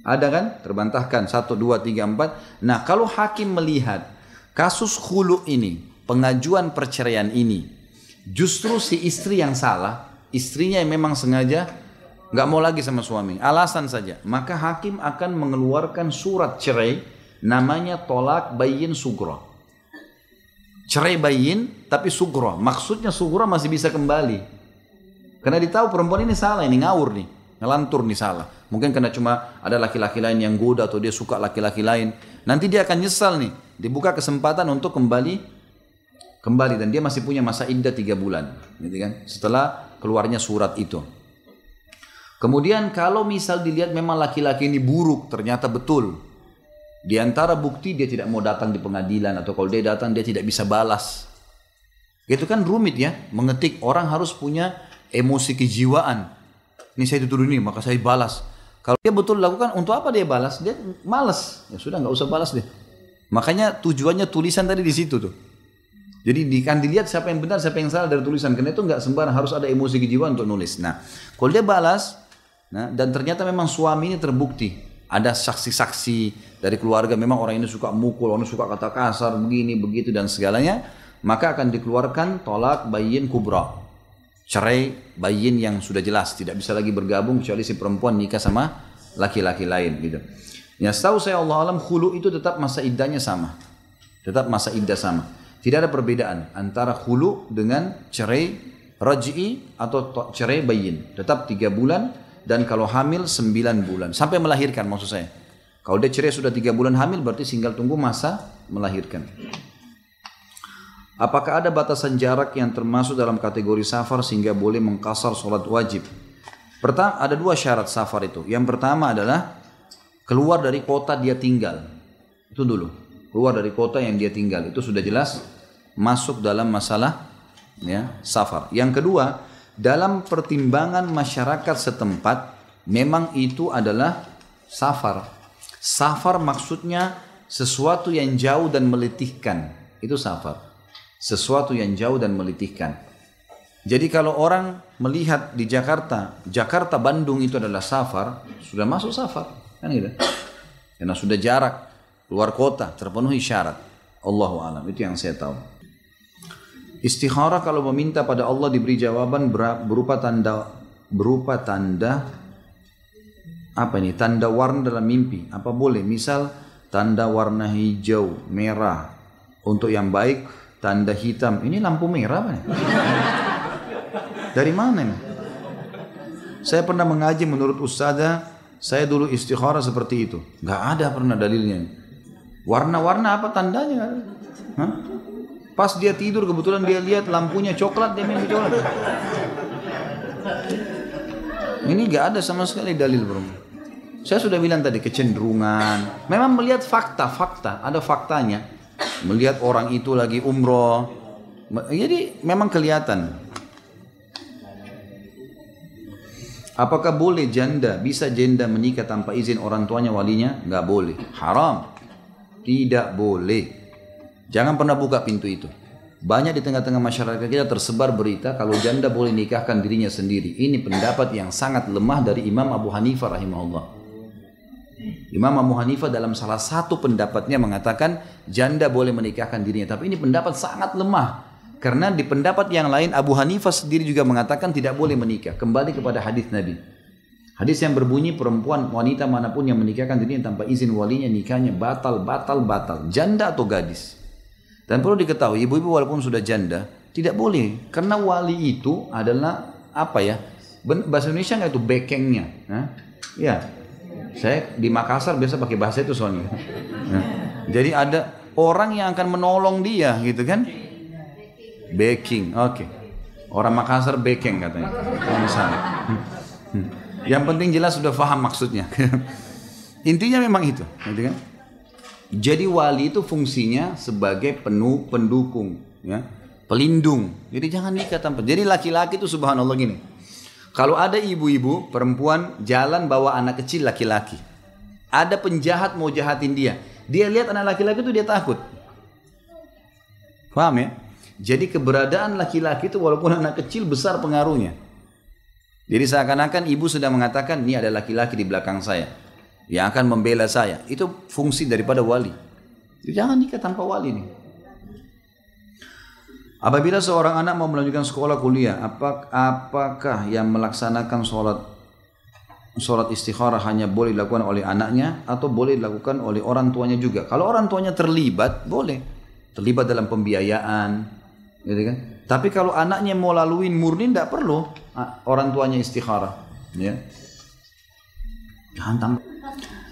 Ada kan? Terbantahkan 1, 2, 3, 4. Nah kalau hakim melihat kasus khulu ini, pengajuan perceraian ini, justru si istri yang salah, istrinya yang memang sengaja nggak mau lagi sama suami, alasan saja, maka hakim akan mengeluarkan surat cerai, namanya tolak bayin sugro. Cerai bayin tapi sugro, maksudnya sugro masih bisa kembali, karena ditahu perempuan ini salah, ini ngawur nih, ngelantur nih salah. Mungkin karena cuma ada laki-laki lain yang goda atau dia suka laki-laki lain, nanti dia akan nyesal nih, dibuka kesempatan untuk kembali dan dia masih punya masa iddah 3 bulan, gitu kan? Setelah keluarnya surat itu. Kemudian kalau misal dilihat memang laki-laki ini buruk, ternyata betul. Di antara bukti dia tidak mau datang di pengadilan, atau kalau dia datang dia tidak bisa balas. Itu kan rumit ya, mengetik, orang harus punya emosi kejiwaan. Ini saya dituduh ini, maka saya balas. Kalau dia betul lakukan, untuk apa dia balas? Dia malas, ya sudah nggak usah balas deh. Makanya tujuannya tulisan tadi di situ tuh. Jadi kan dilihat siapa yang benar, siapa yang salah dari tulisan. Karena itu nggak sembarang, harus ada emosi kejiwaan untuk nulis. Nah, kalau dia balas, dan ternyata memang suami ini terbukti. Ada saksi-saksi dari keluarga, memang orang ini suka mukul, orang suka kata kasar, begini, begitu, dan segalanya. Maka akan dikeluarkan tolak bayin kubra. Cerai bayin yang sudah jelas, tidak bisa lagi bergabung kecuali si perempuan nikah sama laki-laki lain. Gitu. Ya, setahu saya Allah alam, khulu itu tetap masa iddahnya sama. Tetap masa iddah sama. Tidak ada perbedaan antara khulu dengan cerai raj'i atau cerai bayin. Tetap 3 bulan. Dan kalau hamil 9 bulan. Sampai melahirkan maksud saya. Kalau dia cerai sudah 3 bulan hamil, berarti tinggal tunggu masa melahirkan. Apakah ada batasan jarak yang termasuk dalam kategori safar sehingga boleh mengqasar sholat wajib? Pertama, ada 2 syarat safar itu. Yang pertama adalah keluar dari kota dia tinggal. Itu dulu. Keluar dari kota yang dia tinggal. Itu sudah jelas masuk dalam masalah ya, safar. Yang kedua, dalam pertimbangan masyarakat setempat, memang itu adalah safar. Safar maksudnya sesuatu yang jauh dan meletihkan. Itu safar. Sesuatu yang jauh dan meletihkan. Jadi kalau orang melihat di Jakarta, Bandung itu adalah safar, sudah masuk safar. Kan gitu. Karena sudah jarak, keluar kota, terpenuhi syarat. Allahu a'lam, itu yang saya tahu. Istikharah kalau meminta pada Allah diberi jawaban berupa tanda apa ini? Tanda warna dalam mimpi. Apa boleh? Misal tanda warna hijau, merah untuk yang baik, tanda hitam. Ini lampu merah apa nih? Dari mana nih? Saya pernah mengaji menurut ustazah, saya dulu istikharah seperti itu. Nggak ada pernah dalilnya. Warna-warna apa tandanya? Hah? Pas dia tidur kebetulan dia lihat lampunya coklat, dia minum coklat. Ini gak ada sama sekali dalil, bro. Saya sudah bilang tadi kecenderungan. Memang melihat fakta, ada faktanya. Melihat orang itu lagi umroh. Jadi memang kelihatan. Apakah boleh bisa janda menikah tanpa izin orang tuanya, walinya? Gak boleh. Haram. Tidak boleh. Jangan pernah buka pintu itu. Banyak di tengah-tengah masyarakat kita tersebar berita kalau janda boleh nikahkan dirinya sendiri. Ini pendapat yang sangat lemah dari Imam Abu Hanifah rahimahullah. Imam Abu Hanifah dalam salah satu pendapatnya mengatakan janda boleh menikahkan dirinya. Tapi ini pendapat sangat lemah. Karena di pendapat yang lain Abu Hanifah sendiri juga mengatakan tidak boleh menikah. Kembali kepada hadis Nabi. Hadis yang berbunyi perempuan wanita manapun yang menikahkan dirinya tanpa izin walinya, nikahnya batal. Janda atau gadis. Dan perlu diketahui, ibu-ibu walaupun sudah janda, tidak boleh. Karena wali itu adalah, apa ya, bahasa Indonesia nggak itu, bekengnya. Nah, ya, saya di Makassar biasa pakai bahasa itu soalnya. Nah, jadi ada orang yang akan menolong dia, gitu kan. Backing, oke. Orang Makassar bekeng katanya. Misalnya. Yang penting jelas sudah paham maksudnya. Intinya memang itu, gitu kan. Jadi wali itu fungsinya sebagai pendukung, ya, pelindung. Jadi jangan nikah tanpa. Jadi laki-laki itu subhanallah gini. Kalau ada ibu-ibu perempuan jalan bawa anak kecil laki-laki, ada penjahat mau jahatin dia, dia lihat anak laki-laki itu dia takut. Paham ya? Jadi keberadaan laki-laki itu walaupun anak kecil besar pengaruhnya. Jadi seakan-akan ibu sudah mengatakan, ini ada laki-laki di belakang saya yang akan membela saya. Itu fungsi daripada wali. Jadi jangan nikah tanpa wali nih. Apabila seorang anak mau melanjutkan sekolah kuliah, apakah yang melaksanakan sholat istikharah hanya boleh dilakukan oleh anaknya atau boleh dilakukan oleh orang tuanya juga? Kalau orang tuanya terlibat, boleh. Terlibat dalam pembiayaan, gitu kan? Tapi kalau anaknya mau laluin murni, tidak perlu orang tuanya istikharah. Ya. Jangan.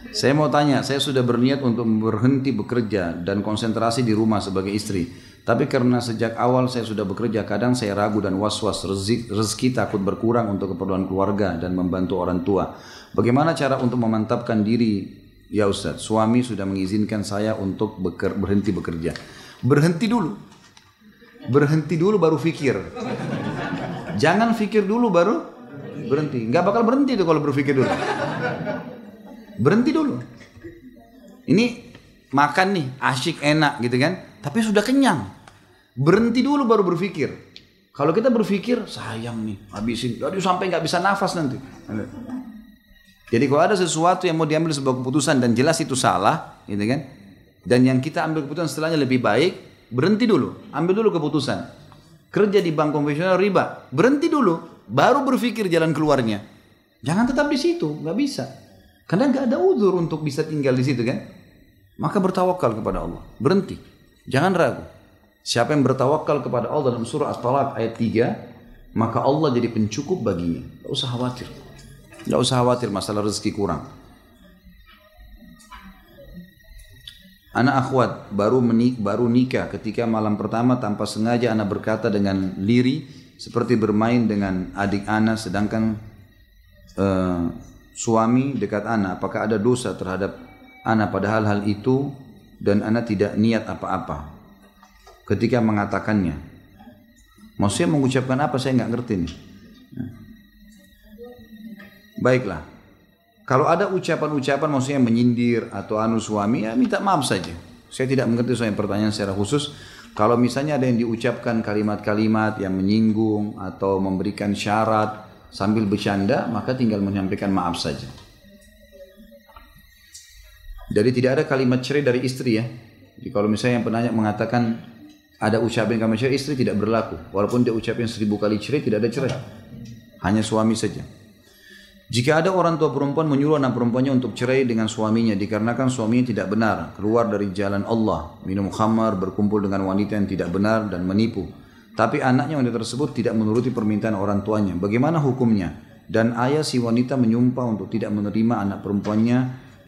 Saya mau tanya, saya sudah berniat untuk berhenti bekerja dan konsentrasi di rumah sebagai istri. Tapi karena sejak awal saya sudah bekerja, kadang saya ragu dan was-was, rezeki takut berkurang untuk keperluan keluarga dan membantu orang tua. Bagaimana cara untuk memantapkan diri? Ya Ustaz, suami sudah mengizinkan saya untuk berhenti bekerja. Berhenti dulu. Berhenti dulu baru fikir. Jangan fikir dulu baru berhenti. Nggak bakal berhenti tuh kalau berpikir dulu. Berhenti dulu. Ini makan nih, asyik enak gitu kan. Tapi sudah kenyang. Berhenti dulu baru berpikir. Kalau kita berpikir, sayang nih, habisin. Aduh sampai nggak bisa nafas nanti. Jadi kalau ada sesuatu yang mau diambil sebuah keputusan dan jelas itu salah, gitu kan? Dan yang kita ambil keputusan setelahnya lebih baik, berhenti dulu. Ambil dulu keputusan. Kerja di bank konvensional riba, berhenti dulu. Baru berpikir jalan keluarnya. Jangan tetap di situ, nggak bisa. Karena nggak ada uzur untuk bisa tinggal di situ kan? Maka bertawakal kepada Allah. Berhenti. Jangan ragu. Siapa yang bertawakal kepada Allah dalam surah At-Talaq ayat 3, maka Allah jadi pencukup baginya. Tidak usah khawatir. Tidak usah khawatir masalah rezeki kurang. Anak akhwat baru nikah ketika malam pertama tanpa sengaja anak berkata dengan lirih seperti bermain dengan adik anak sedangkan suami dekat anak. Apakah ada dosa terhadap anak padahal hal itu dan anak tidak niat apa-apa ketika mengatakannya? Maksudnya mengucapkan apa saya nggak ngerti nih. Baiklah, kalau ada ucapan-ucapan maksudnya menyindir atau suami, ya minta maaf saja. Saya tidak mengerti soal pertanyaan secara khusus. Kalau misalnya ada yang diucapkan kalimat-kalimat yang menyinggung atau memberikan syarat sambil bercanda, maka tinggal menyampaikan maaf saja. Jadi tidak ada kalimat cerai dari istri ya. Jadi kalau misalnya yang penanya mengatakan ada ucapan kalimat cerai, istri tidak berlaku. Walaupun dia ucapin 1000 kali cerai, tidak ada cerai. Hanya suami saja. Jika ada orang tua perempuan menyuruh anak perempuannya untuk cerai dengan suaminya dikarenakan suaminya tidak benar, keluar dari jalan Allah, minum khamar, berkumpul dengan wanita yang tidak benar dan menipu. Tapi anaknya wanita tersebut tidak menuruti permintaan orang tuanya. Bagaimana hukumnya? Dan ayah si wanita menyumpah untuk tidak menerima anak perempuannya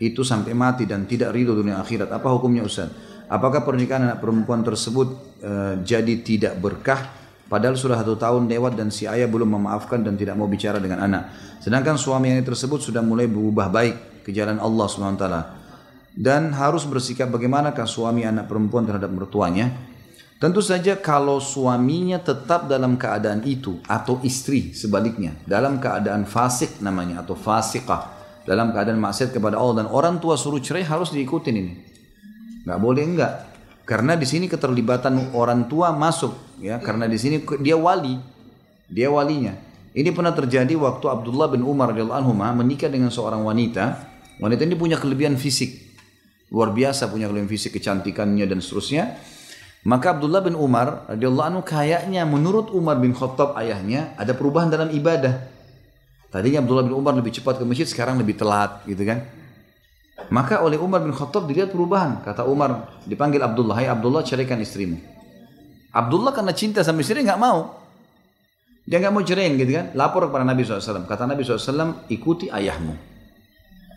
itu sampai mati dan tidak ridho dunia akhirat. Apa hukumnya Ustaz? Apakah pernikahan anak perempuan tersebut jadi tidak berkah? Padahal sudah 1 tahun lewat dan si ayah belum memaafkan dan tidak mau bicara dengan anak. Sedangkan suami yang tersebut sudah mulai berubah baik ke jalan Allah SWT. Dan harus bersikap bagaimanakah suami anak perempuan terhadap mertuanya? Tentu saja kalau suaminya tetap dalam keadaan itu atau istri sebaliknya dalam keadaan fasik namanya atau fasikah, dalam keadaan maksiat kepada Allah dan orang tua suruh cerai, harus diikutin ini. Nggak boleh enggak. Karena di sini keterlibatan orang tua masuk ya, karena di sini dia wali. Dia walinya. Ini pernah terjadi waktu Abdullah bin Umar radhiyallahu anhu menikah dengan seorang wanita. Wanita ini punya kelebihan fisik. Luar biasa punya kelebihan fisik, kecantikannya dan seterusnya. Maka Abdullah bin Umar radhiyallahu anhu kayaknya menurut Umar bin Khattab ayahnya ada perubahan dalam ibadah. Tadinya Abdullah bin Umar lebih cepat ke masjid, sekarang lebih telat gitu kan. Maka oleh Umar bin Khattab dilihat perubahan. Kata Umar, dipanggil Abdullah, hai Abdullah, ceraikan istrimu. Abdullah karena cinta sama istri nggak mau. Dia nggak mau ceraiin gitu kan. Lapor kepada Nabi SAW. Kata Nabi SAW, ikuti ayahmu.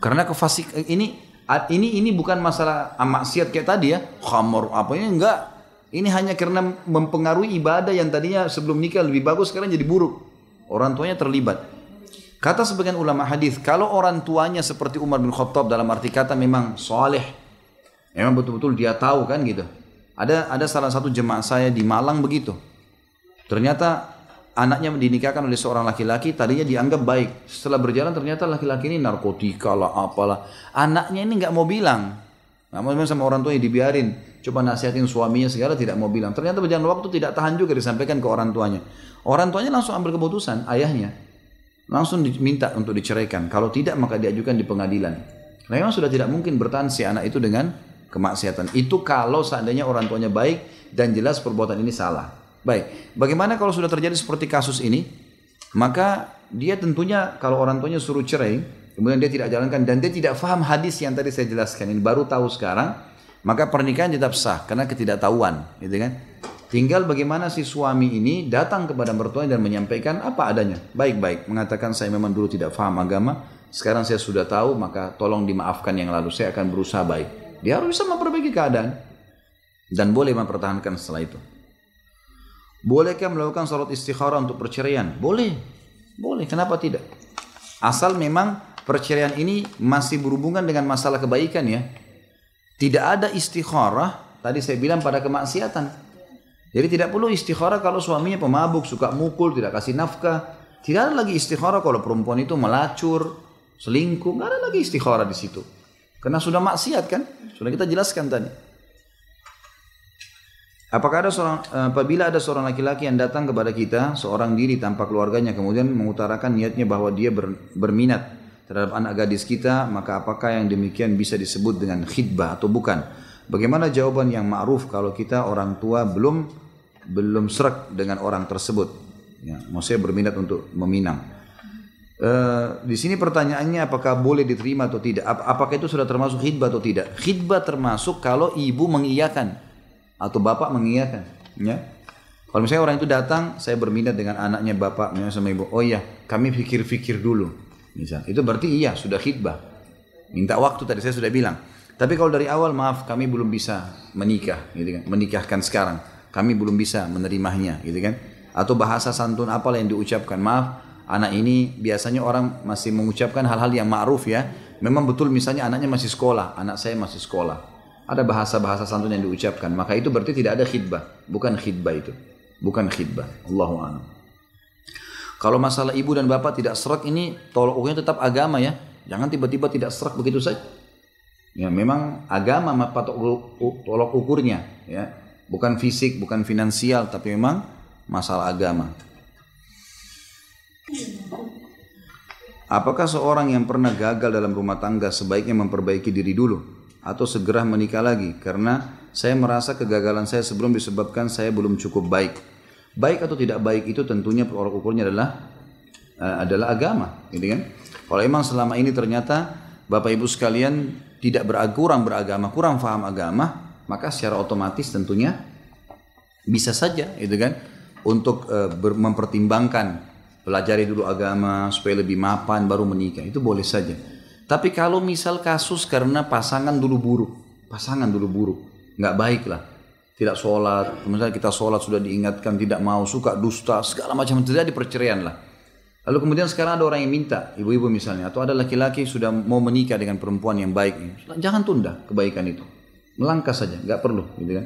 Karena kefasik ini bukan masalah maksiat kayak tadi ya, khamar apanya enggak. Ini hanya karena mempengaruhi ibadah yang tadinya sebelum nikah lebih bagus, sekarang jadi buruk. Orang tuanya terlibat. Kata sebagian ulama hadis, kalau orang tuanya seperti Umar bin Khattab dalam arti kata memang soleh, memang betul-betul dia tahu kan gitu. Ada salah satu jemaah saya di Malang begitu. Ternyata anaknya dinikahkan oleh seorang laki-laki, tadinya dianggap baik. Setelah berjalan ternyata laki-laki ini narkotika lah apalah. Anaknya ini nggak mau bilang, nggak mau bilang sama orang tuanya, dibiarin. Coba nasihatin suaminya segala tidak mau bilang. Ternyata berjalan waktu tidak tahan juga disampaikan ke orang tuanya. Orang tuanya langsung ambil keputusan, ayahnya. langsung diminta untuk diceraikan. Kalau tidak maka diajukan di pengadilan. Nah, memang sudah tidak mungkin bertahan si anak itu dengan kemaksiatan. Itu kalau seandainya orang tuanya baik dan jelas perbuatan ini salah. Baik, bagaimana kalau sudah terjadi seperti kasus ini? Maka dia tentunya kalau orang tuanya suruh cerai, kemudian dia tidak jalankan dan dia tidak faham hadis yang tadi saya jelaskan, ini baru tahu sekarang, maka pernikahan tetap sah karena ketidaktahuan, gitu kan? Tinggal bagaimana si suami ini datang kepada mertuanya dan menyampaikan apa adanya, baik-baik, mengatakan saya memang dulu tidak faham agama, sekarang saya sudah tahu, maka tolong dimaafkan yang lalu, saya akan berusaha baik. Dia harus bisa memperbaiki keadaan dan boleh mempertahankan setelah itu. Bolehkah melakukan salat istikharah untuk perceraian? Boleh, boleh. Kenapa tidak? Asal memang perceraian ini masih berhubungan dengan masalah kebaikan ya. Tidak ada istikharah, tadi saya bilang pada kemaksiatan. Jadi tidak perlu istikharah kalau suaminya pemabuk, suka mukul, tidak kasih nafkah. Tidak ada lagi istikharah kalau perempuan itu melacur, selingkuh. Tidak ada lagi istikharah di situ. Karena sudah maksiat kan? Sudah kita jelaskan tadi. Apabila ada seorang laki-laki yang datang kepada kita, seorang diri tanpa keluarganya, kemudian mengutarakan niatnya bahwa dia berminat terhadap anak gadis kita, maka apakah yang demikian bisa disebut dengan khidbah atau bukan? Bagaimana jawaban yang ma'ruf kalau kita orang tua belum srek dengan orang tersebut? Ya, maksudnya berminat untuk meminang. Di sini pertanyaannya apakah boleh diterima atau tidak? Apakah itu sudah termasuk khidbah atau tidak? Khidbah termasuk kalau ibu mengiyakan atau bapak mengiyakan, ya. Kalau misalnya orang itu datang, saya berminat dengan anaknya bapak, misalnya sama ibu, oh iya, kami pikir-pikir dulu, misal, itu berarti iya sudah khidbah. Minta waktu tadi saya sudah bilang. Tapi kalau dari awal maaf, kami belum bisa menikah, gitu kan, menikahkan sekarang, kami belum bisa menerimanya, gitu kan. Atau bahasa santun apalah yang diucapkan, maaf, anak ini biasanya orang masih mengucapkan hal-hal yang ma'ruf ya. Memang betul misalnya anaknya masih sekolah, anak saya masih sekolah. Ada bahasa-bahasa santun yang diucapkan, maka itu berarti tidak ada khidbah, bukan khidbah itu, bukan khidbah. Allahu a'lam. Kalau masalah ibu dan bapak tidak serak ini, tolak ukurnya tetap agama ya, jangan tiba-tiba tidak serak begitu saja. Ya memang agama tolak ukurnya, ya bukan fisik, bukan finansial, tapi memang masalah agama. Apakah seorang yang pernah gagal dalam rumah tangga sebaiknya memperbaiki diri dulu atau segera menikah lagi? Karena saya merasa kegagalan saya sebelum disebabkan saya belum cukup baik. Baik atau tidak baik itu tentunya tolak ukurnya adalah agama, gitu kan? Kalau memang selama ini ternyata Bapak Ibu sekalian tidak kurang beragama, kurang paham agama, maka secara otomatis tentunya bisa saja, gitu kan? Untuk mempertimbangkan, pelajari dulu agama supaya lebih mapan baru menikah, itu boleh saja. Tapi kalau misal kasus karena pasangan dulu buruk, nggak baik lah, tidak sholat, misalnya kita sholat sudah diingatkan tidak mau, suka dusta, segala macam terjadi perceraian lah. Lalu kemudian sekarang ada orang yang minta, ibu-ibu misalnya, atau ada laki-laki sudah mau menikah dengan perempuan yang baik, jangan tunda kebaikan itu, melangkah saja, nggak perlu, gitu kan?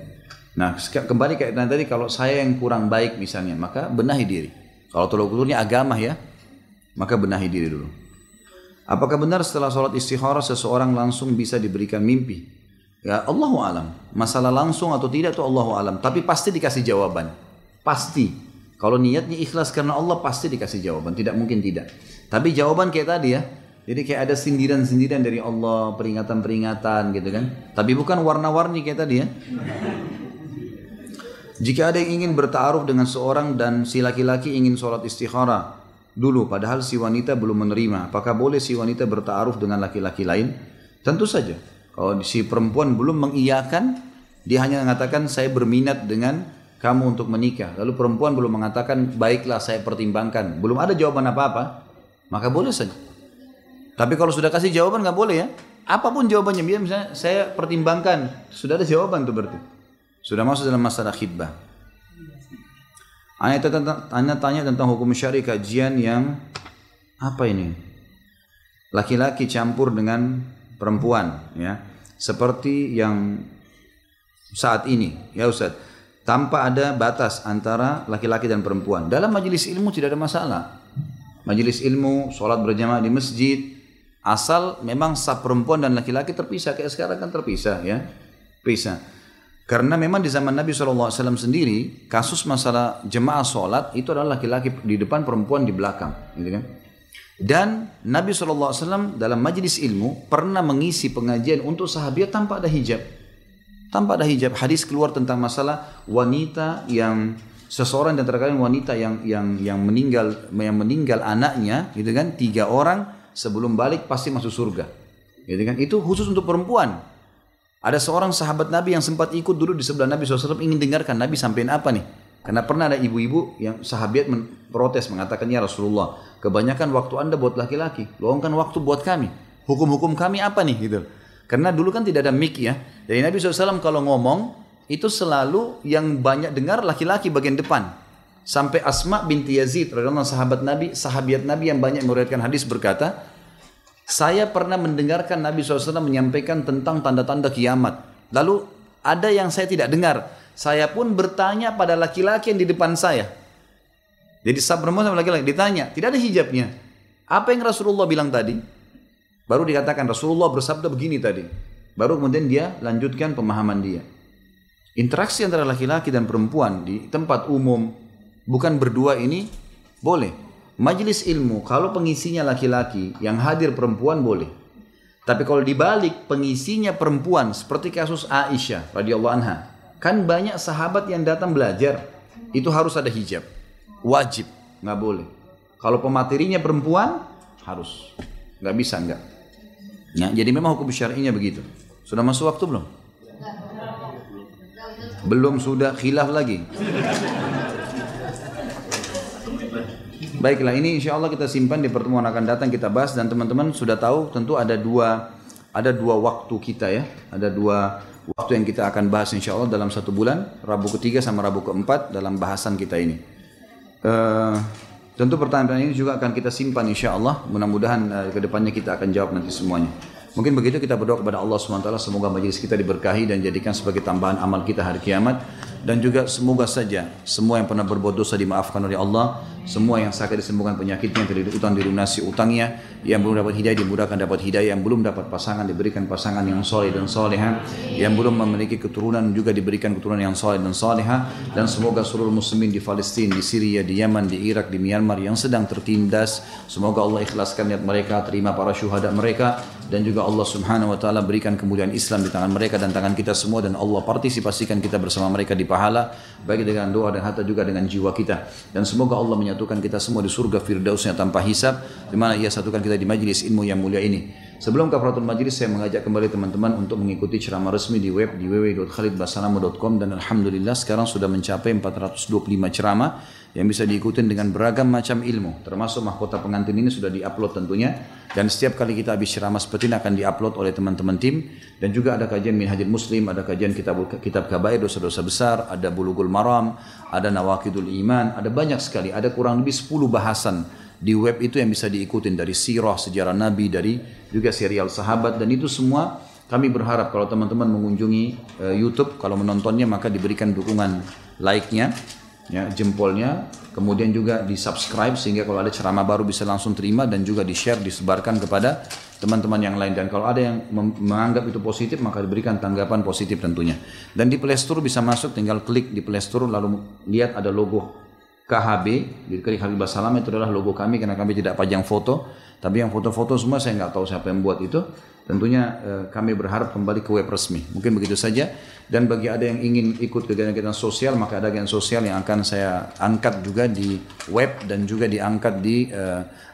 Nah kembali kayak tadi, kalau saya yang kurang baik misalnya, maka benahi diri. Kalau tolak ukurnya agama ya, maka benahi diri dulu. Apakah benar setelah sholat istikharah seseorang langsung bisa diberikan mimpi? Ya Allahu alam. Masalah langsung atau tidak itu Allahu alam. Tapi pasti dikasih jawaban. Pasti. Kalau niatnya ikhlas karena Allah pasti dikasih jawaban. Tidak mungkin tidak. Tapi jawaban kayak tadi ya. Jadi kayak ada sindiran-sindiran dari Allah, peringatan-peringatan gitu kan. Tapi bukan warna-warni kayak tadi ya. Jika ada yang ingin bertaaruf dengan seorang dan si laki-laki ingin sholat istikharah dulu padahal si wanita belum menerima, apakah boleh si wanita bertaaruf dengan laki-laki lain? Tentu saja. Kalau si perempuan belum mengiyakan, dia hanya mengatakan saya berminat dengan kamu untuk menikah, lalu perempuan belum mengatakan baiklah saya pertimbangkan, belum ada jawaban apa-apa, maka boleh saja. Tapi kalau sudah kasih jawaban nggak boleh ya, apapun jawabannya, biar misalnya saya pertimbangkan, sudah ada jawaban tuh berarti sudah masuk dalam masalah khidbah. Anda tanya tentang hukum syar'i kajian yang apa ini? Laki-laki campur dengan perempuan, ya, seperti yang saat ini, ya Ustaz, tanpa ada batas antara laki-laki dan perempuan. Dalam majelis ilmu tidak ada masalah. Majelis ilmu, sholat berjamaah di masjid, asal memang saf perempuan dan laki-laki terpisah, kayak sekarang kan terpisah, ya, pisah. Karena memang di zaman Nabi SAW sendiri, kasus masalah jemaah sholat itu adalah laki-laki di depan, perempuan di belakang, gitu kan? Dan Nabi SAW dalam majlis ilmu pernah mengisi pengajian untuk sahabat tanpa ada hijab. Tanpa ada hijab. Hadis keluar tentang masalah wanita yang seseorang dan terkadang wanita yang meninggal anaknya, gitu kan, 3 orang sebelum balik pasti masuk surga. Gitu kan? Itu khusus untuk perempuan. Ada seorang sahabat Nabi yang sempat ikut dulu di sebelah Nabi SAW ingin dengarkan Nabi sampein apa nih. Karena pernah ada ibu-ibu yang sahabat protes mengatakan, ya Rasulullah, kebanyakan waktu Anda buat laki-laki, luangkan waktu buat kami. Hukum-hukum kami apa nih gitu. Karena dulu kan tidak ada mic ya. Jadi Nabi SAW kalau ngomong itu selalu yang banyak dengar laki-laki bagian depan. Sampai Asma binti Yazid radhiyallahu sahabat Nabi yang banyak meriwayatkan hadis berkata, saya pernah mendengarkan Nabi SAW menyampaikan tentang tanda-tanda kiamat. Lalu ada yang saya tidak dengar. Saya pun bertanya pada laki-laki yang di depan saya. Jadi perempuan sama laki-laki ditanya, tidak ada hijabnya. Apa yang Rasulullah bilang tadi? Baru dikatakan Rasulullah bersabda begini tadi. Baru kemudian dia lanjutkan pemahaman dia. Interaksi antara laki-laki dan perempuan di tempat umum, bukan berdua ini, boleh. Majelis ilmu, kalau pengisinya laki-laki, yang hadir perempuan boleh. Tapi kalau dibalik pengisinya perempuan, seperti kasus Aisyah radhiyallahu anha, kan banyak sahabat yang datang belajar, itu harus ada hijab, wajib, nggak boleh. Kalau pematerinya perempuan, harus, nggak bisa nggak. Ya, jadi memang hukum syar'inya begitu. Sudah masuk waktu belum? Belum, sudah khilaf lagi. Baiklah, ini insya Allah kita simpan di pertemuan akan datang kita bahas, dan teman-teman sudah tahu tentu ada dua waktu kita ya, ada 2 waktu yang kita akan bahas insya Allah dalam 1 bulan, Rabu ketiga sama Rabu keempat dalam bahasan kita ini. Tentu pertanyaan ini juga akan kita simpan insya Allah, mudah-mudahan kedepannya kita akan jawab nanti semuanya. Mungkin begitu, kita berdoa kepada Allah SWT, semoga majelis kita diberkahi dan jadikan sebagai tambahan amal kita hari kiamat. Dan juga semoga saja semua yang pernah berbuat dosa dimaafkan oleh Allah, semua yang sakit disembuhkan penyakitnya, yang terlilit utang dilunasi utangnya, yang belum dapat hidayah dimudahkan dapat hidayah, yang belum dapat pasangan diberikan pasangan yang soleh dan soleha, yang belum memiliki keturunan juga diberikan keturunan yang soleh dan soleha. Dan semoga seluruh muslimin di Palestina, di Syria, di Yaman, di Irak, di Myanmar yang sedang tertindas, semoga Allah ikhlaskan niat mereka, terima para syuhada mereka, dan juga Allah Subhanahu wa taala berikan kemuliaan Islam di tangan mereka dan tangan kita semua, dan Allah partisipasikan kita bersama mereka di pahala, baik dengan doa dan hatta juga dengan jiwa kita. Dan semoga Allah menyatukan kita semua di surga firdausnya tanpa hisab, di mana Ia satukan kita di majlis ilmu yang mulia ini. Sebelum kafaratul majlis, saya mengajak kembali teman-teman untuk mengikuti ceramah resmi di web di www.khalidbasalamah.com, dan alhamdulillah sekarang sudah mencapai 425 ceramah yang bisa diikuti dengan beragam macam ilmu, termasuk mahkota pengantin ini sudah diupload tentunya, dan setiap kali kita habis ceramah seperti ini akan diupload oleh teman-teman tim. Dan juga ada kajian Minhajul Muslim, ada kajian kitab kabair, dosa-dosa besar, ada Bulughul Maram, ada Nawaqidul Iman, ada banyak sekali, ada kurang lebih 10 bahasan di web itu yang bisa diikutin, dari sirah, sejarah Nabi, dari juga serial sahabat. Dan itu semua kami berharap kalau teman-teman mengunjungi YouTube, kalau menontonnya maka diberikan dukungan like-nya, ya, jempolnya, kemudian juga di subscribe sehingga kalau ada ceramah baru bisa langsung terima, dan juga di share, disebarkan kepada teman-teman yang lain. Dan kalau ada yang menganggap itu positif maka diberikan tanggapan positif tentunya. Dan di Play Store bisa masuk, tinggal klik di Play Store lalu lihat ada logo KHB, diklik Khalid Basalamah, itu adalah logo kami karena kami tidak pajang foto, tapi yang foto-foto semua saya nggak tahu siapa yang buat itu. Tentunya kami berharap kembali ke web resmi. Mungkin begitu saja. Dan bagi ada yang ingin ikut kegiatan-kegiatan sosial, maka ada kegiatan sosial yang akan saya angkat juga di web dan juga diangkat di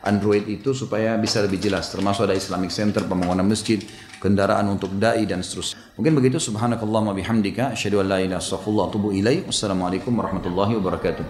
Android itu supaya bisa lebih jelas. Termasuk ada Islamic Center, pembangunan masjid, kendaraan untuk dai dan seterusnya. Mungkin begitu. Subhanakallahumma bihamdika, asyhadu an la ilaha illa anta, astaghfiruka wa atubu ilaik. Wassalamualaikum warahmatullahi wabarakatuh.